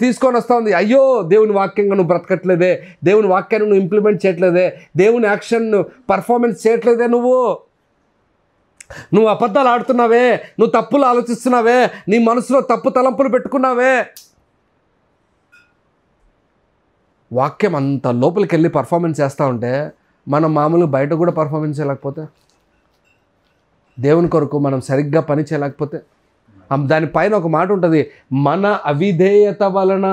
తీసుకొని వస్తుంది. అయ్యో, దేవుని వాక్యంగా నువ్వు బ్రతకట్లేదే, దేవుని వాక్యాన్ని నువ్వు ఇంప్లిమెంట్ చేయట్లేదే, దేవుని యాక్షన్ పర్ఫార్మెన్స్ చేయట్లేదే, నువ్వు అబద్ధాలు ఆడుతున్నావే, నువ్వు తప్పులు ఆలోచిస్తున్నావే, నీ మనసులో తప్పు తలంపులు పెట్టుకున్నావే. వాక్యం అంత లోపలికి వెళ్ళి పర్ఫార్మెన్స్ చేస్తూ ఉంటే మనం మామూలుగా బయట కూడా పర్ఫార్మెన్స్ చేయలేకపోతే, దేవుని కొరకు మనం సరిగ్గా పని చేయలేకపోతే, దానిపైన ఒక మాట ఉంటుంది, మన అవిధేయత వలన.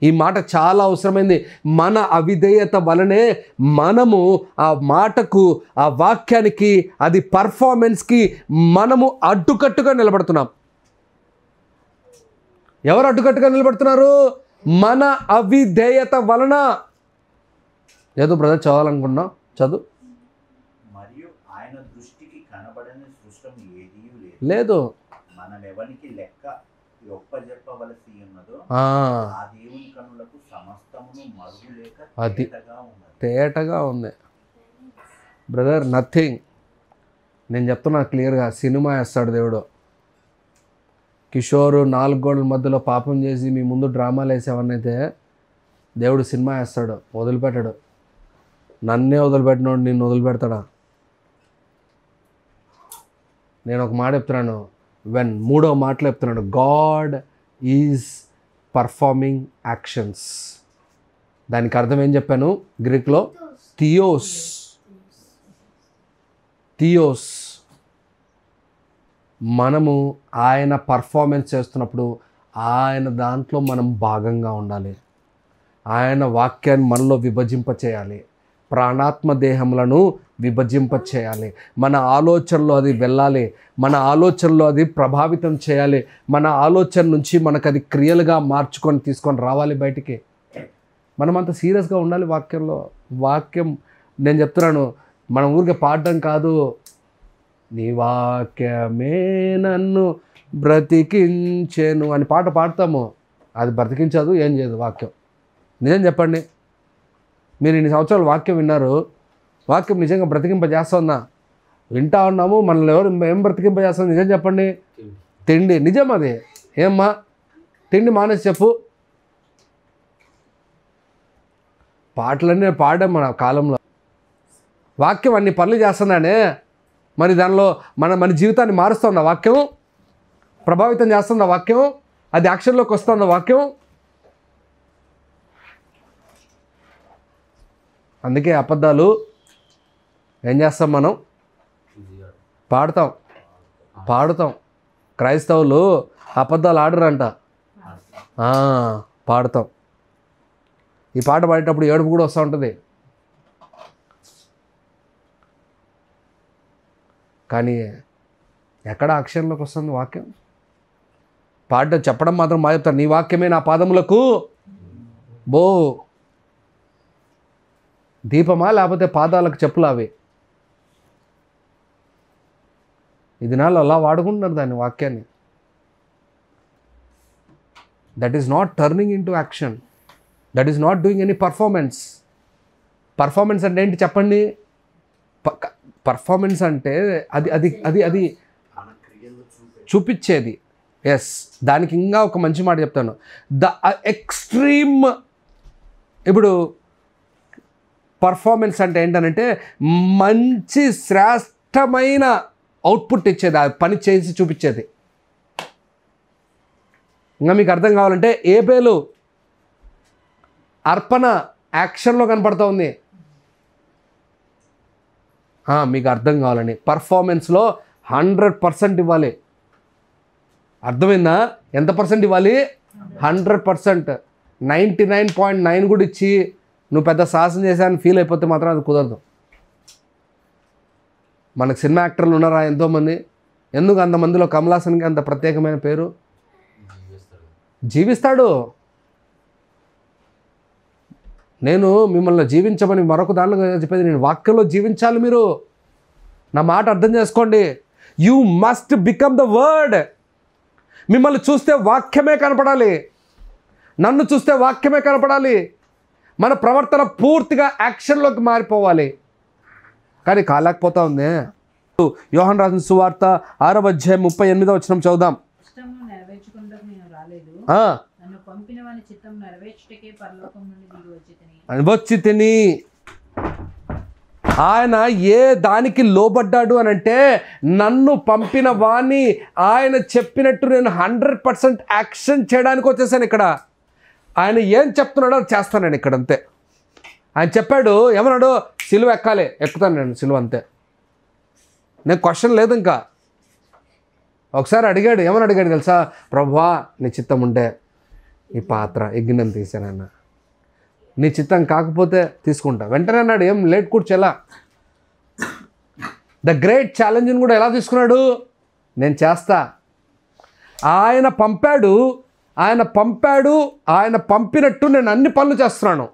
ఈ మాట చాలా అవసరమైంది. మన అవిధేయత వలనే మనము ఆ మాటకు, ఆ వాక్యానికి, అది పర్ఫార్మెన్స్కి మనము అడ్డుకట్టుగా నిలబడుతున్నాం. ఎవరు అడ్డుకట్టుగా నిలబడుతున్నారు? మన అవిధేయత వలన. ఏదో బ్రదర్ చదవాలనుకున్నా చదువు. లేదు, అది తేటగా ఉంది బ్రదర్. నథింగ్. నేను చెప్తున్నా క్లియర్గా, సినిమా వేస్తాడు దేవుడు. కిషోర్ 4 గోడల మధ్యలో పాపం చేసి మీ ముందు డ్రామాలు వేసేవన్నైతే దేవుడు సినిమా వేస్తాడు, వదిలిపెట్టాడు. నన్నే వదిలిపెట్టినోడు నిన్ను వదిలిపెడతాడా? నేను ఒక మాట చెప్తున్నాను, 3వ మాటలో చెప్తున్నాడు, గాడ్ ఈజ్ పర్ఫార్మింగ్ యాక్షన్స్. దానికి అర్థం ఏం చెప్పాను గ్రీక్లో? థియోస్. మనము ఆయన పర్ఫార్మెన్స్ చేస్తున్నప్పుడు ఆయన దాంట్లో మనం భాగంగా ఉండాలి. ఆయన వాక్యాన్ని మనలో విభజింపచేయాలి, ప్రాణాత్మ దేహములను విభజింపచేయాలి. మన ఆలోచనలో అది వెళ్ళాలి, మన ఆలోచనలో అది ప్రభావితం చేయాలి, మన ఆలోచన నుంచి మనకు అది క్రియలుగా మార్చుకొని తీసుకొని రావాలి బయటికి. మనం అంత సీరియస్గా ఉండాలి వాక్యంలో. వాక్యం నేను చెప్తున్నాను, మన ఊరికే పాడడం కాదు. నీ వాక్యమే నన్ను బ్రతికించెను అని పాట పాడతాము, అది బ్రతికించదు, ఏం చేయదు వాక్యం. నిజం చెప్పండి, మీరు ఇన్ని సంవత్సరాలు వాక్యం విన్నారు, వాక్యం నిజంగా బ్రతికింపజేస్తుందా? వింటా ఉన్నాము, మనల్ని ఏం బ్రతికింపజేస్తుంది? నిజం చెప్పండి. తిండి. నిజం అది. ఏమ్మా, తిండి మానేసి చెప్పు. పాటలన్నీ పాడాం మన కాలంలో. వాక్యం అన్ని పనులు చేస్తుందానే, మరి దానిలో మన జీవితాన్ని మారుస్తుందా వాక్యం? ప్రభావితం చేస్తుందా వాక్యం? అది యాక్షన్లోకి వస్తుందా వాక్యం? అందుకే అబద్ధాలు ఏం చేస్తాం మనం? పాడుతాం. క్రైస్తవులు అబద్ధాలు ఆడరంట, పాడుతాం. ఈ పాట పాడేటప్పుడు ఏడుపు కూడా వస్తూ ఉంటుంది. కానీ ఎక్కడ యాక్షన్లోకి వస్తుంది వాక్యం? పాట చెప్పడం మాత్రం బాగా చెప్తారు, నీ వాక్యమే నా పాదములకు బో. దీపమా లేకపోతే పాదాలకు చెప్పులు అవి? ఈ దినాల్లో అలా వాడుకుంటున్నారు దాన్ని, వాక్యాన్ని. That is not turning in to action. That is not doing any performance. Performance అంటే ఏంటి చెప్పండి? పర్ఫార్మెన్స్ అంటే అది అది అది అది చూపించేది. ఎస్, దానికి ఇంకా ఒక మంచి మాట చెప్తాను. ద ఎక్స్ట్రీమ్, ఇప్పుడు పర్ఫార్మెన్స్ అంటే ఏంటనంటే మంచి శ్రేష్టమైన అవుట్పుట్ ఇచ్చేది, ఆ పని చేసి చూపించేది. ఇంకా మీకు అర్థం కావాలంటే ఏబేలు అర్పణ యాక్షన్లో కనపడుతూ ఉంది. మీకు అర్థం కావాలని పర్ఫార్మెన్స్లో 100% ఇవ్వాలి. అర్థమైందా? ఎంత పర్సెంట్ ఇవ్వాలి? 100%. 99.9 కూడా ఇచ్చి నువ్వు పెద్ద సాహసం చేశాను ఫీల్ అయిపోతే మాత్రం అది కుదరదు. మనకు సినిమా యాక్టర్లు ఉన్నారా ఎంతోమంది. ఎందుకు అంతమందిలో కమల్ హాసన్కి అంత ప్రత్యేకమైన పేరు? జీవిస్తాడు. నేను మిమ్మల్ని జీవించమని మరొక దానిలో చెప్పేది, నేను వాక్యంలో జీవించాలి. మీరు నా మాట అర్థం చేసుకోండి. You must become the word. మిమ్మల్ని చూస్తే వాక్యమే కనపడాలి, నన్ను చూస్తే వాక్యమే కనపడాలి. మన ప్రవర్తన పూర్తిగా యాక్షన్లోకి మారిపోవాలి. కానీ కాలేకపోతా ఉంది. యోహాను రాసిన సువార్త 6వ అధ్యాయం 38వ వచనం చదువుదాం. వచ్చి తిని ఆయన ఏ దానికి లోబడ్డాడు అని అంటే, నన్ను పంపిన వాణ్ణి ఆయన చెప్పినట్టు నేను 100% యాక్షన్ చేయడానికి వచ్చేసాను. ఇక్కడ ఆయన ఏం చెప్తున్నాడో అది చేస్తాను నేను ఇక్కడ, అంతే. ఆయన చెప్పాడు, ఏమన్నాడు? సిలువ ఎక్కాలి, ఎక్కుతాను నేను సిలువ, అంతే. నేను క్వశ్చన్ లేదు ఇంకా. ఒకసారి అడిగాడు, ఏమని అడిగాడు తెలుసా? ప్రభువా నీ చిత్తం ఉంటే ఈ పాత్ర ఎగ్గినం తీసానన్న, నీ చిత్తం కాకపోతే తీసుకుంటా. వెంటనే అన్నాడు, ఏం లేట్ కూర్చోలా. ద గ్రేట్ ఛాలెంజ్ని కూడా ఎలా తీసుకున్నాడు? నేను చేస్తా. ఆయన పంపాడు, ఆయన పంపినట్టు నేను అన్ని పనులు చేస్తున్నాను.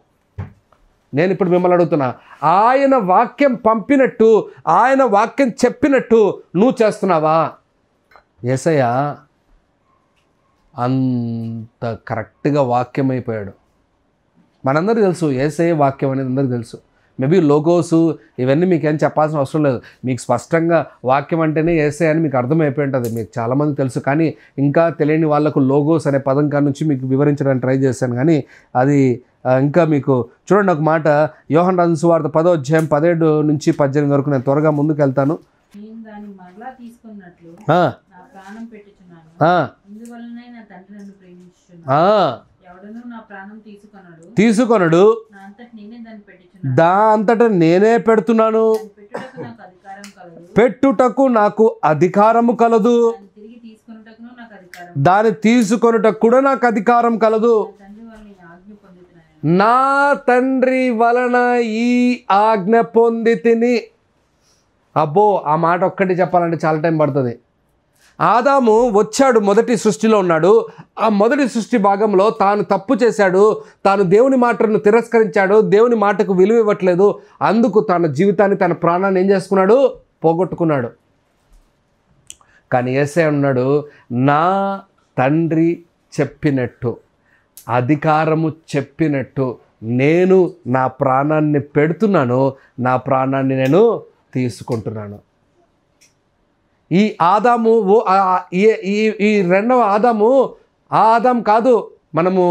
నేను ఇప్పుడు మిమ్మల్ని అడుగుతున్నా, ఆయన వాక్యం పంపినట్టు, ఆయన వాక్యం చెప్పినట్టు నువ్వు చేస్తున్నావా? యేసయ్య అంత కరెక్ట్గా వాక్యం అయిపోయాడు. మనందరికీ తెలుసు యేసయ్య వాక్యం అనేది అందరికీ తెలుసు. మేబీ లోగోసు ఇవన్నీ మీకు ఏం చెప్పాల్సిన అవసరం లేదు. మీకు స్పష్టంగా వాక్యం అంటేనే యేసయ్య అని మీకు అర్థమైపోయి ఉంటుంది, మీకు చాలామందికి తెలుసు. కానీ ఇంకా తెలియని వాళ్ళకు లోగోస్ అనే పదం కాడ నుంచి మీకు వివరించడానికి ట్రై చేశాను. కానీ అది ఇంకా మీకు చూడండి ఒక మాట. యోహాను రాసిన సువార్త 10వ అధ్యాయం 17 నుంచి 18 వరకు నేను త్వరగా ముందుకు వెళ్తాను. తీసుకొనడు, దా అంతటా నేనే పెడుతున్నాను, పెట్టుటకు నాకు అధికారము కలదు, దాన్ని తీసుకొనుటకు కూడా నాకు అధికారం కలదు. నా తండ్రి వలన ఈ ఆజ్ఞ పొంది తిని. అబ్బో, ఆ మాట ఒక్కటి చెప్పాలంటే చాలా టైం పడుతుంది. ఆదాము వచ్చాడు, మొదటి సృష్టిలో ఉన్నాడు. ఆ మొదటి సృష్టి భాగంలో తాను తప్పు చేశాడు, తాను దేవుని మాటను తిరస్కరించాడు, దేవుని మాటకు విలువ ఇవ్వట్లేదు. అందుకు తన జీవితాన్ని, తన ప్రాణాన్ని ఏం చేసుకున్నాడు? పోగొట్టుకున్నాడు. కానీ యేసయ్య ఉన్నాడు, నా తండ్రి చెప్పినట్టు, అధికారము చెప్పినట్టు నేను నా ప్రాణాన్ని పెడుతున్నాను, నా ప్రాణాన్ని నేను తీసుకుంటున్నాను. ఈ ఆదాము ఈ రెండవ ఆదాము ఆ ఆదాం కాదు. మనము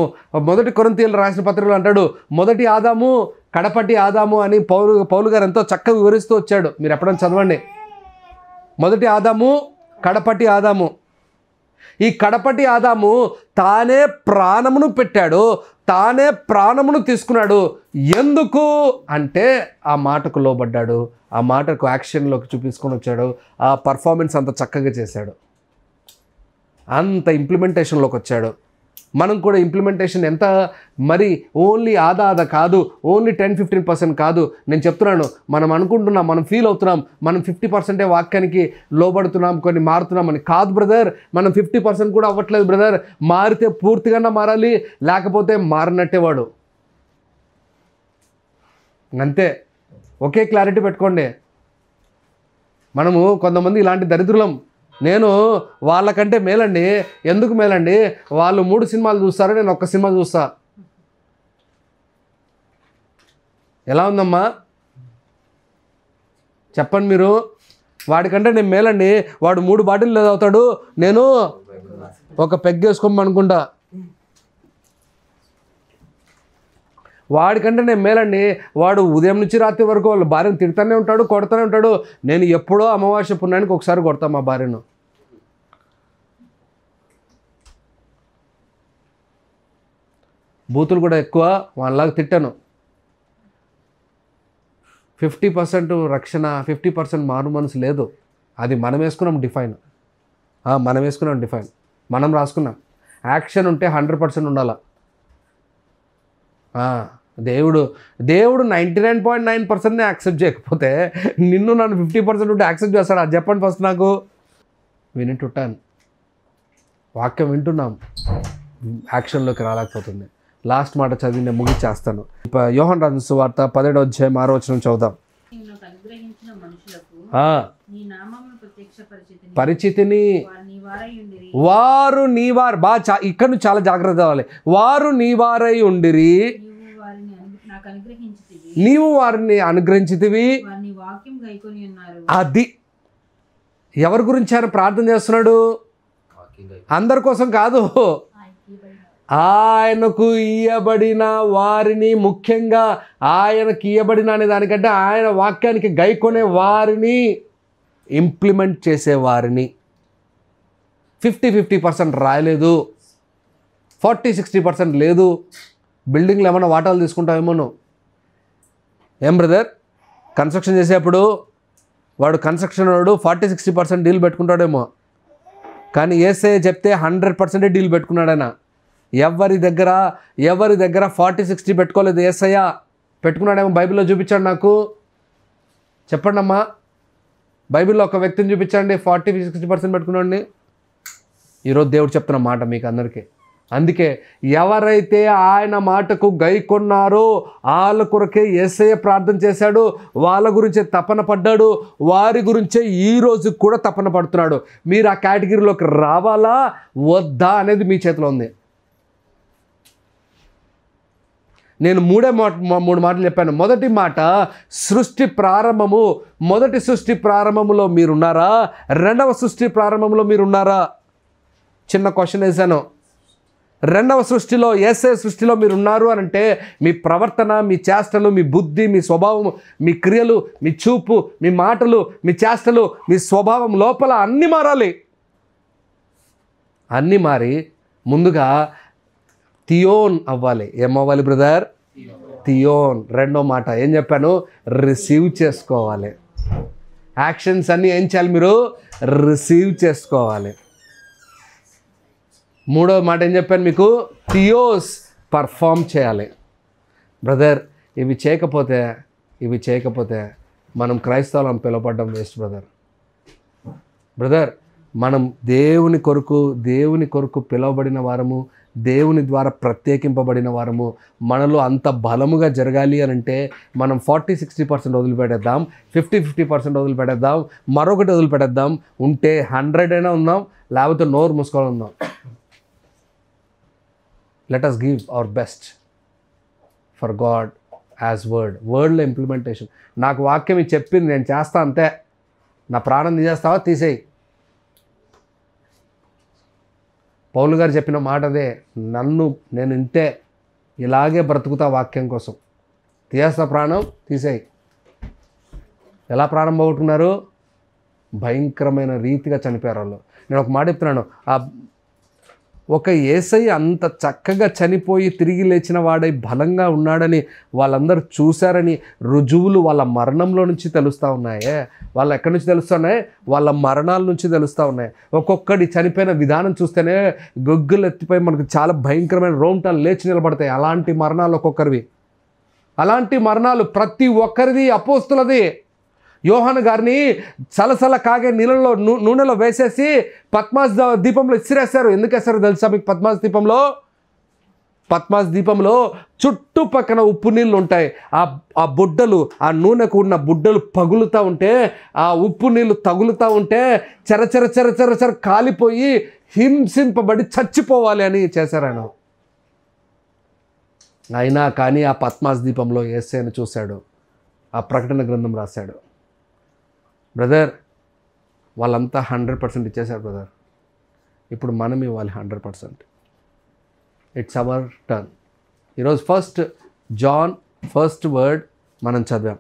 మొదటి కొరింథీయులకు రాసిన పత్రికలో అంటాడు, మొదటి ఆదాము కడపటి ఆదాము అని పౌలు గారు ఎంతో చక్కగా వివరిస్తూ వచ్చాడు. మీరు ఎప్పుడైనా చదవండి. మొదటి ఆదాము, కడపటి ఆదాము. ఈ కడపటి ఆదాము తానే ప్రాణమును పెట్టాడు, తానే ప్రాణమును తీసుకున్నాడు. ఎందుకు అంటే ఆ మాటకు లోబడ్డాడు, ఆ మాటకు యాక్షన్లోకి చూపించుకొని వచ్చాడు, ఆ పర్ఫార్మెన్స్ అంత చక్కగా చేశాడు, అంత ఇంప్లిమెంటేషన్లోకి వచ్చాడు. మనం కూడా ఇంప్లిమెంటేషన్ ఎంత మరి ఓన్లీ ఆదా కాదు, ఓన్లీ 10-15% కాదు. నేను చెప్తున్నాను, మనం అనుకుంటున్నాం, మనం ఫీల్ అవుతున్నాం, మనం 50% వాక్యానికి లోబడుతున్నాం, కొన్ని మారుతున్నాం అని. కాదు బ్రదర్, మనం 50% కూడా అవ్వట్లేదు బ్రదర్. మారితే పూర్తిగా మారాలి, లేకపోతే మారినట్టే వాడు. అంతే. ఒకే క్లారిటీ పెట్టుకోండి. మనము కొంతమంది ఇలాంటి దరిద్రులం. నేను వాళ్ళకంటే మేలండి. ఎందుకు మేలండి? వాళ్ళు 3 సినిమాలు చూస్తారు, నేను ఒక్క సినిమా చూస్తా. ఎలా ఉందమ్మా చెప్పండి మీరు? వాడికంటే నేను మేలండి. వాడు 3 బాటిల్ తాగుతాడు, నేను ఒక పెగ్గేసుకోమనుకుంటా. వాడికంటే నేను మేలండి. వాడు ఉదయం నుంచి రాత్రి వరకు వాళ్ళ భార్యను తిడుతూనే ఉంటాడు, కొడుతూనే ఉంటాడు. నేను ఎప్పుడో అమావాస్య పుణ్యానికి ఒకసారి కొడతా మా భార్యను. బూతులు కూడా ఎక్కువ, వాళ్ళలాగా తిట్టాను. 50% రక్షణ, 50% మారు మనసు లేదు. అది మనం వేసుకున్నాం డిఫైన్. మనం వేసుకున్నాం డిఫైన్, మనం రాసుకున్నాం. యాక్షన్ ఉంటే 100% ఉండాలి. దేవుడు 99.9%నే యాక్సెప్ట్ చేయకపోతే నిన్ను నన్ను 50% ఉంటే యాక్సెప్ట్ చేస్తాడు? అది చెప్పండి ఫస్ట్ నాకు. వింటుంటాను, వాక్యం వింటున్నాం, యాక్షన్లోకి రాలేకపోతుంది. లాస్ట్ మాట చదివి నేను ముగిచ్చేస్తాను. యోహాను రాసిన సువార్త 17వ అధ్యాయం 6వ వచనం చదువుదాం. పరిచితిని వారు నీవారు, బాగా ఇక్కడ నుంచి చాలా జాగ్రత్త అవ్వాలి. వారు నీవారై ఉండిరి, నీవు వారిని అనుగ్రహించితివి. అది ఎవరి గురించి ఆయన ప్రార్థన చేస్తున్నాడు? అందరి కోసం కాదు, ఆయనకు ఇయ్యబడిన వారిని, ముఖ్యంగా ఆయనకి ఇయ్యబడిన అనే దానికంటే ఆయన వాక్యానికి గైకొనే వారిని, ఇంప్లిమెంట్ చేసేవారిని. 50% రాయలేదు, 40-60% లేదు. బిల్డింగ్లో ఏమన్నా వాటాలు తీసుకుంటావేమో. ఏం బ్రదర్? కన్స్ట్రక్షన్ చేసేప్పుడు వాడు కన్స్ట్రక్షన్ వాడు 40-60% డీల్ పెట్టుకుంటాడేమో, కానీ యేసయ్య చెప్తే 100% డీల్ పెట్టుకున్నాడైనా. ఎవరి దగ్గర 40-60 పెట్టుకోలేదు. యేసయ్య పెట్టుకున్నాడేమో. బైబిల్లో చూపించండి నాకు, చెప్పండి అమ్మా. బైబిల్లో ఒక వ్యక్తిని చూపించండి 40-60% పెట్టుకున్నాండి. ఈరోజు దేవుడు చెప్తున్న మాట మీకు అందరికీ. అందుకే ఎవరైతే ఆయన మాటకు గైకొన్నారో వాళ్ళ కొరకే యేసయ్య ప్రార్థన చేశాడు, వాళ్ళ గురించే తపన పడ్డాడు, వారి గురించే ఈరోజు కూడా తపన పడుతున్నాడు. మీరు ఆ కేటగిరీలోకి రావాలా వద్దా అనేది మీ చేతిలో ఉంది. నేను 3 మాటలు చెప్పాను. మొదటి మాట సృష్టి ప్రారంభము. మొదటి సృష్టి ప్రారంభములో మీరున్నారా? రెండవ సృష్టి ప్రారంభంలో మీరున్నారా? చిన్న క్వశ్చన్ వేశాను. రెండవ సృష్టిలో, యేసయ్య సృష్టిలో మీరు ఉన్నారు అని అంటే మీ ప్రవర్తన, మీ చేష్టలు, మీ బుద్ధి, మీ స్వభావం, మీ క్రియలు, మీ చూపు, మీ మాటలు, మీ చేష్టలు, మీ స్వభావం లోపల అన్నీ మారాలి. అన్నీ మారి ముందుగా థియోన్ అవ్వాలి. ఏమవ్వాలి బ్రదర్? థియోన్. రెండో మాట ఏం చెప్పాను? రిసీవ్ చేసుకోవాలి. యాక్షన్స్ అన్నీ ఏం చేయాలి? మీరు రిసీవ్ చేసుకోవాలి. మూడో మాట ఏం చెప్పాను మీకు? థియోస్, పర్ఫామ్ చేయాలి. బ్రదర్ ఇవి చేయకపోతే మనం క్రైస్తవులం పిలువపడ్డం వేస్ట్ బ్రదర్. మనం దేవుని కొరకు పిలువబడిన వారము, దేవుని ద్వారా ప్రత్యేకింపబడిన వారము. మనలో అంత బలముగా జరగాలి అని అంటే మనం 40-60% వదిలిపెట్టేద్దాం, 50-50% వదిలిపెట్టేద్దాం, మరొకటి వదిలిపెట్టేద్దాం. ఉంటే 100 అయినా ఉందాం, లేకపోతే నోరు మూసుకొని ఉందాం. Let us give our best for God as వర్డ్లో ఇంప్లిమెంటేషన్. నాకు వాక్యం ఇది చెప్పింది, నేను చేస్తా అంతే. నా ప్రాణం తీసేస్తావా? తీసేయి. పౌలు గారు చెప్పిన మాట అదే. నేను ఇంతే, ఇలాగే బ్రతుకుతా వాక్యం కోసం. తీసేస్తా ప్రాణం, తీసేయి. ఎలా ప్రాణం పోగొట్టుకున్నారు? భయంకరమైన రీతిగా చనిపోయారు వాళ్ళు. నేను ఒక మాట చెప్తున్నాను, ఒక యేసయ్య అంత చక్కగా చనిపోయి తిరిగి లేచిన వాడై బలంగా ఉన్నాడని వాళ్ళందరూ చూశారని రుజువులు వాళ్ళ మరణంలో నుంచి తెలుస్తూ ఉన్నాయే. వాళ్ళు ఎక్కడి నుంచి తెలుస్తున్నాయి? వాళ్ళ మరణాల నుంచి తెలుస్తూ ఉన్నాయి. ఒక్కొక్కడి చనిపోయిన విధానం చూస్తేనే గొగ్గులు ఎత్తిపోయి మనకు చాలా భయంకరమైన రోమ్టాలు లేచి నిలబడతాయి. అలాంటి మరణాలు ఒక్కొక్కరివి. అలాంటి మరణాలు ప్రతి ఒక్కరిది, అపోస్తులది. యోహాను గారిని సలసల కాగే నీళ్ళలో నూనెలో వేసేసి పద్మాస్ దీపంలో ఇసిరేస్తారు. ఎందుకు వేస్తారో తెలుసా మీకు? పద్మాస్ దీపంలో పద్మాస్ దీపంలో చుట్టుపక్కన ఉప్పు నీళ్ళు ఉంటాయి. ఆ బుడ్డలు, ఆ నూనె కూడిన బుడ్డలు పగులుతూ ఉంటే, ఆ ఉప్పు నీళ్ళు తగులుతూ ఉంటే చెర కాలిపోయి హింసింపబడి చచ్చిపోవాలి అని చేశారు ఆయన. అయినా కానీ ఆ పద్మాస్ దీపంలో యేసయ్యను చూశాడు, ఆ ప్రకటన గ్రంథం రాశాడు. బ్రదర్, వాళ్ళంతా 100% ఇచ్చేశారు బ్రదర్. ఇప్పుడు మనం ఇవ్వాలి 100%. It's our turn. ఈరోజు ఫస్ట్ జాన్ ఫస్ట్ వర్డ్ మనం చదివాం.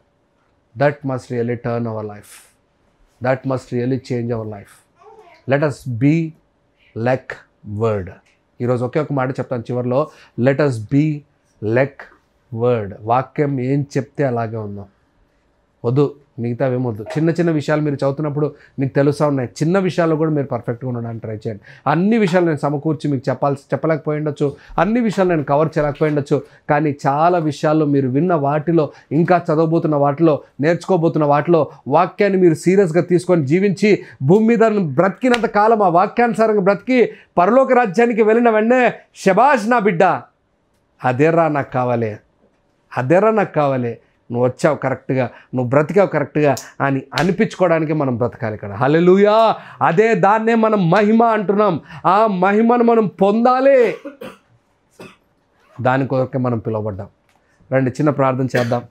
That must really turn our life. That must really change our life. Let us be like word. ఈరోజు ఒకే ఒక మాట చెప్తాను చివరిలో, let us be like word. వాక్యం ఏం చెప్తే అలాగే ఉందాం. వద్దు, మిగతా ఏమొద్దు. చిన్న చిన్న విషయాలు మీరు చదువుతున్నప్పుడు మీకు తెలుస్తూ ఉన్నాయి. చిన్న విషయాల్లో కూడా మీరు పర్ఫెక్ట్గా ఉండడానికి ట్రై చేయండి. అన్ని విషయాలు నేను సమకూర్చి మీకు చెప్పలేకపోయి ఉండొచ్చు, అన్ని విషయాలు నేను కవర్ చేయలేకపోయి ఉండొచ్చు. కానీ చాలా విషయాల్లో మీరు విన్న వాటిలో, ఇంకా చదవబోతున్న వాటిలో, నేర్చుకోబోతున్న వాటిలో వాక్యాన్ని మీరు సీరియస్గా తీసుకొని జీవించి భూమి మీద బ్రతికినంత కాలం ఆ వాక్యానుసారంగా బ్రతికి పరలోక రాజ్యానికి వెళ్ళిన వెంటనే శబాష్ నా బిడ్డ, అదేరా నాకు కావాలి, అదేరా నాకు కావాలి, నువ్వు వచ్చావు కరెక్ట్గా, నువ్వు బ్రతికావు కరెక్ట్గా అని అనిపించుకోవడానికి మనం బ్రతకాలి ఇక్కడ. హల్లెలూయా. అదే దాన్నే మనం మహిమ అంటున్నాం. ఆ మహిమను మనం పొందాలి. దాని కొరకే మనం పిలువబడ్డాం. రండి చిన్న ప్రార్థన చేద్దాం.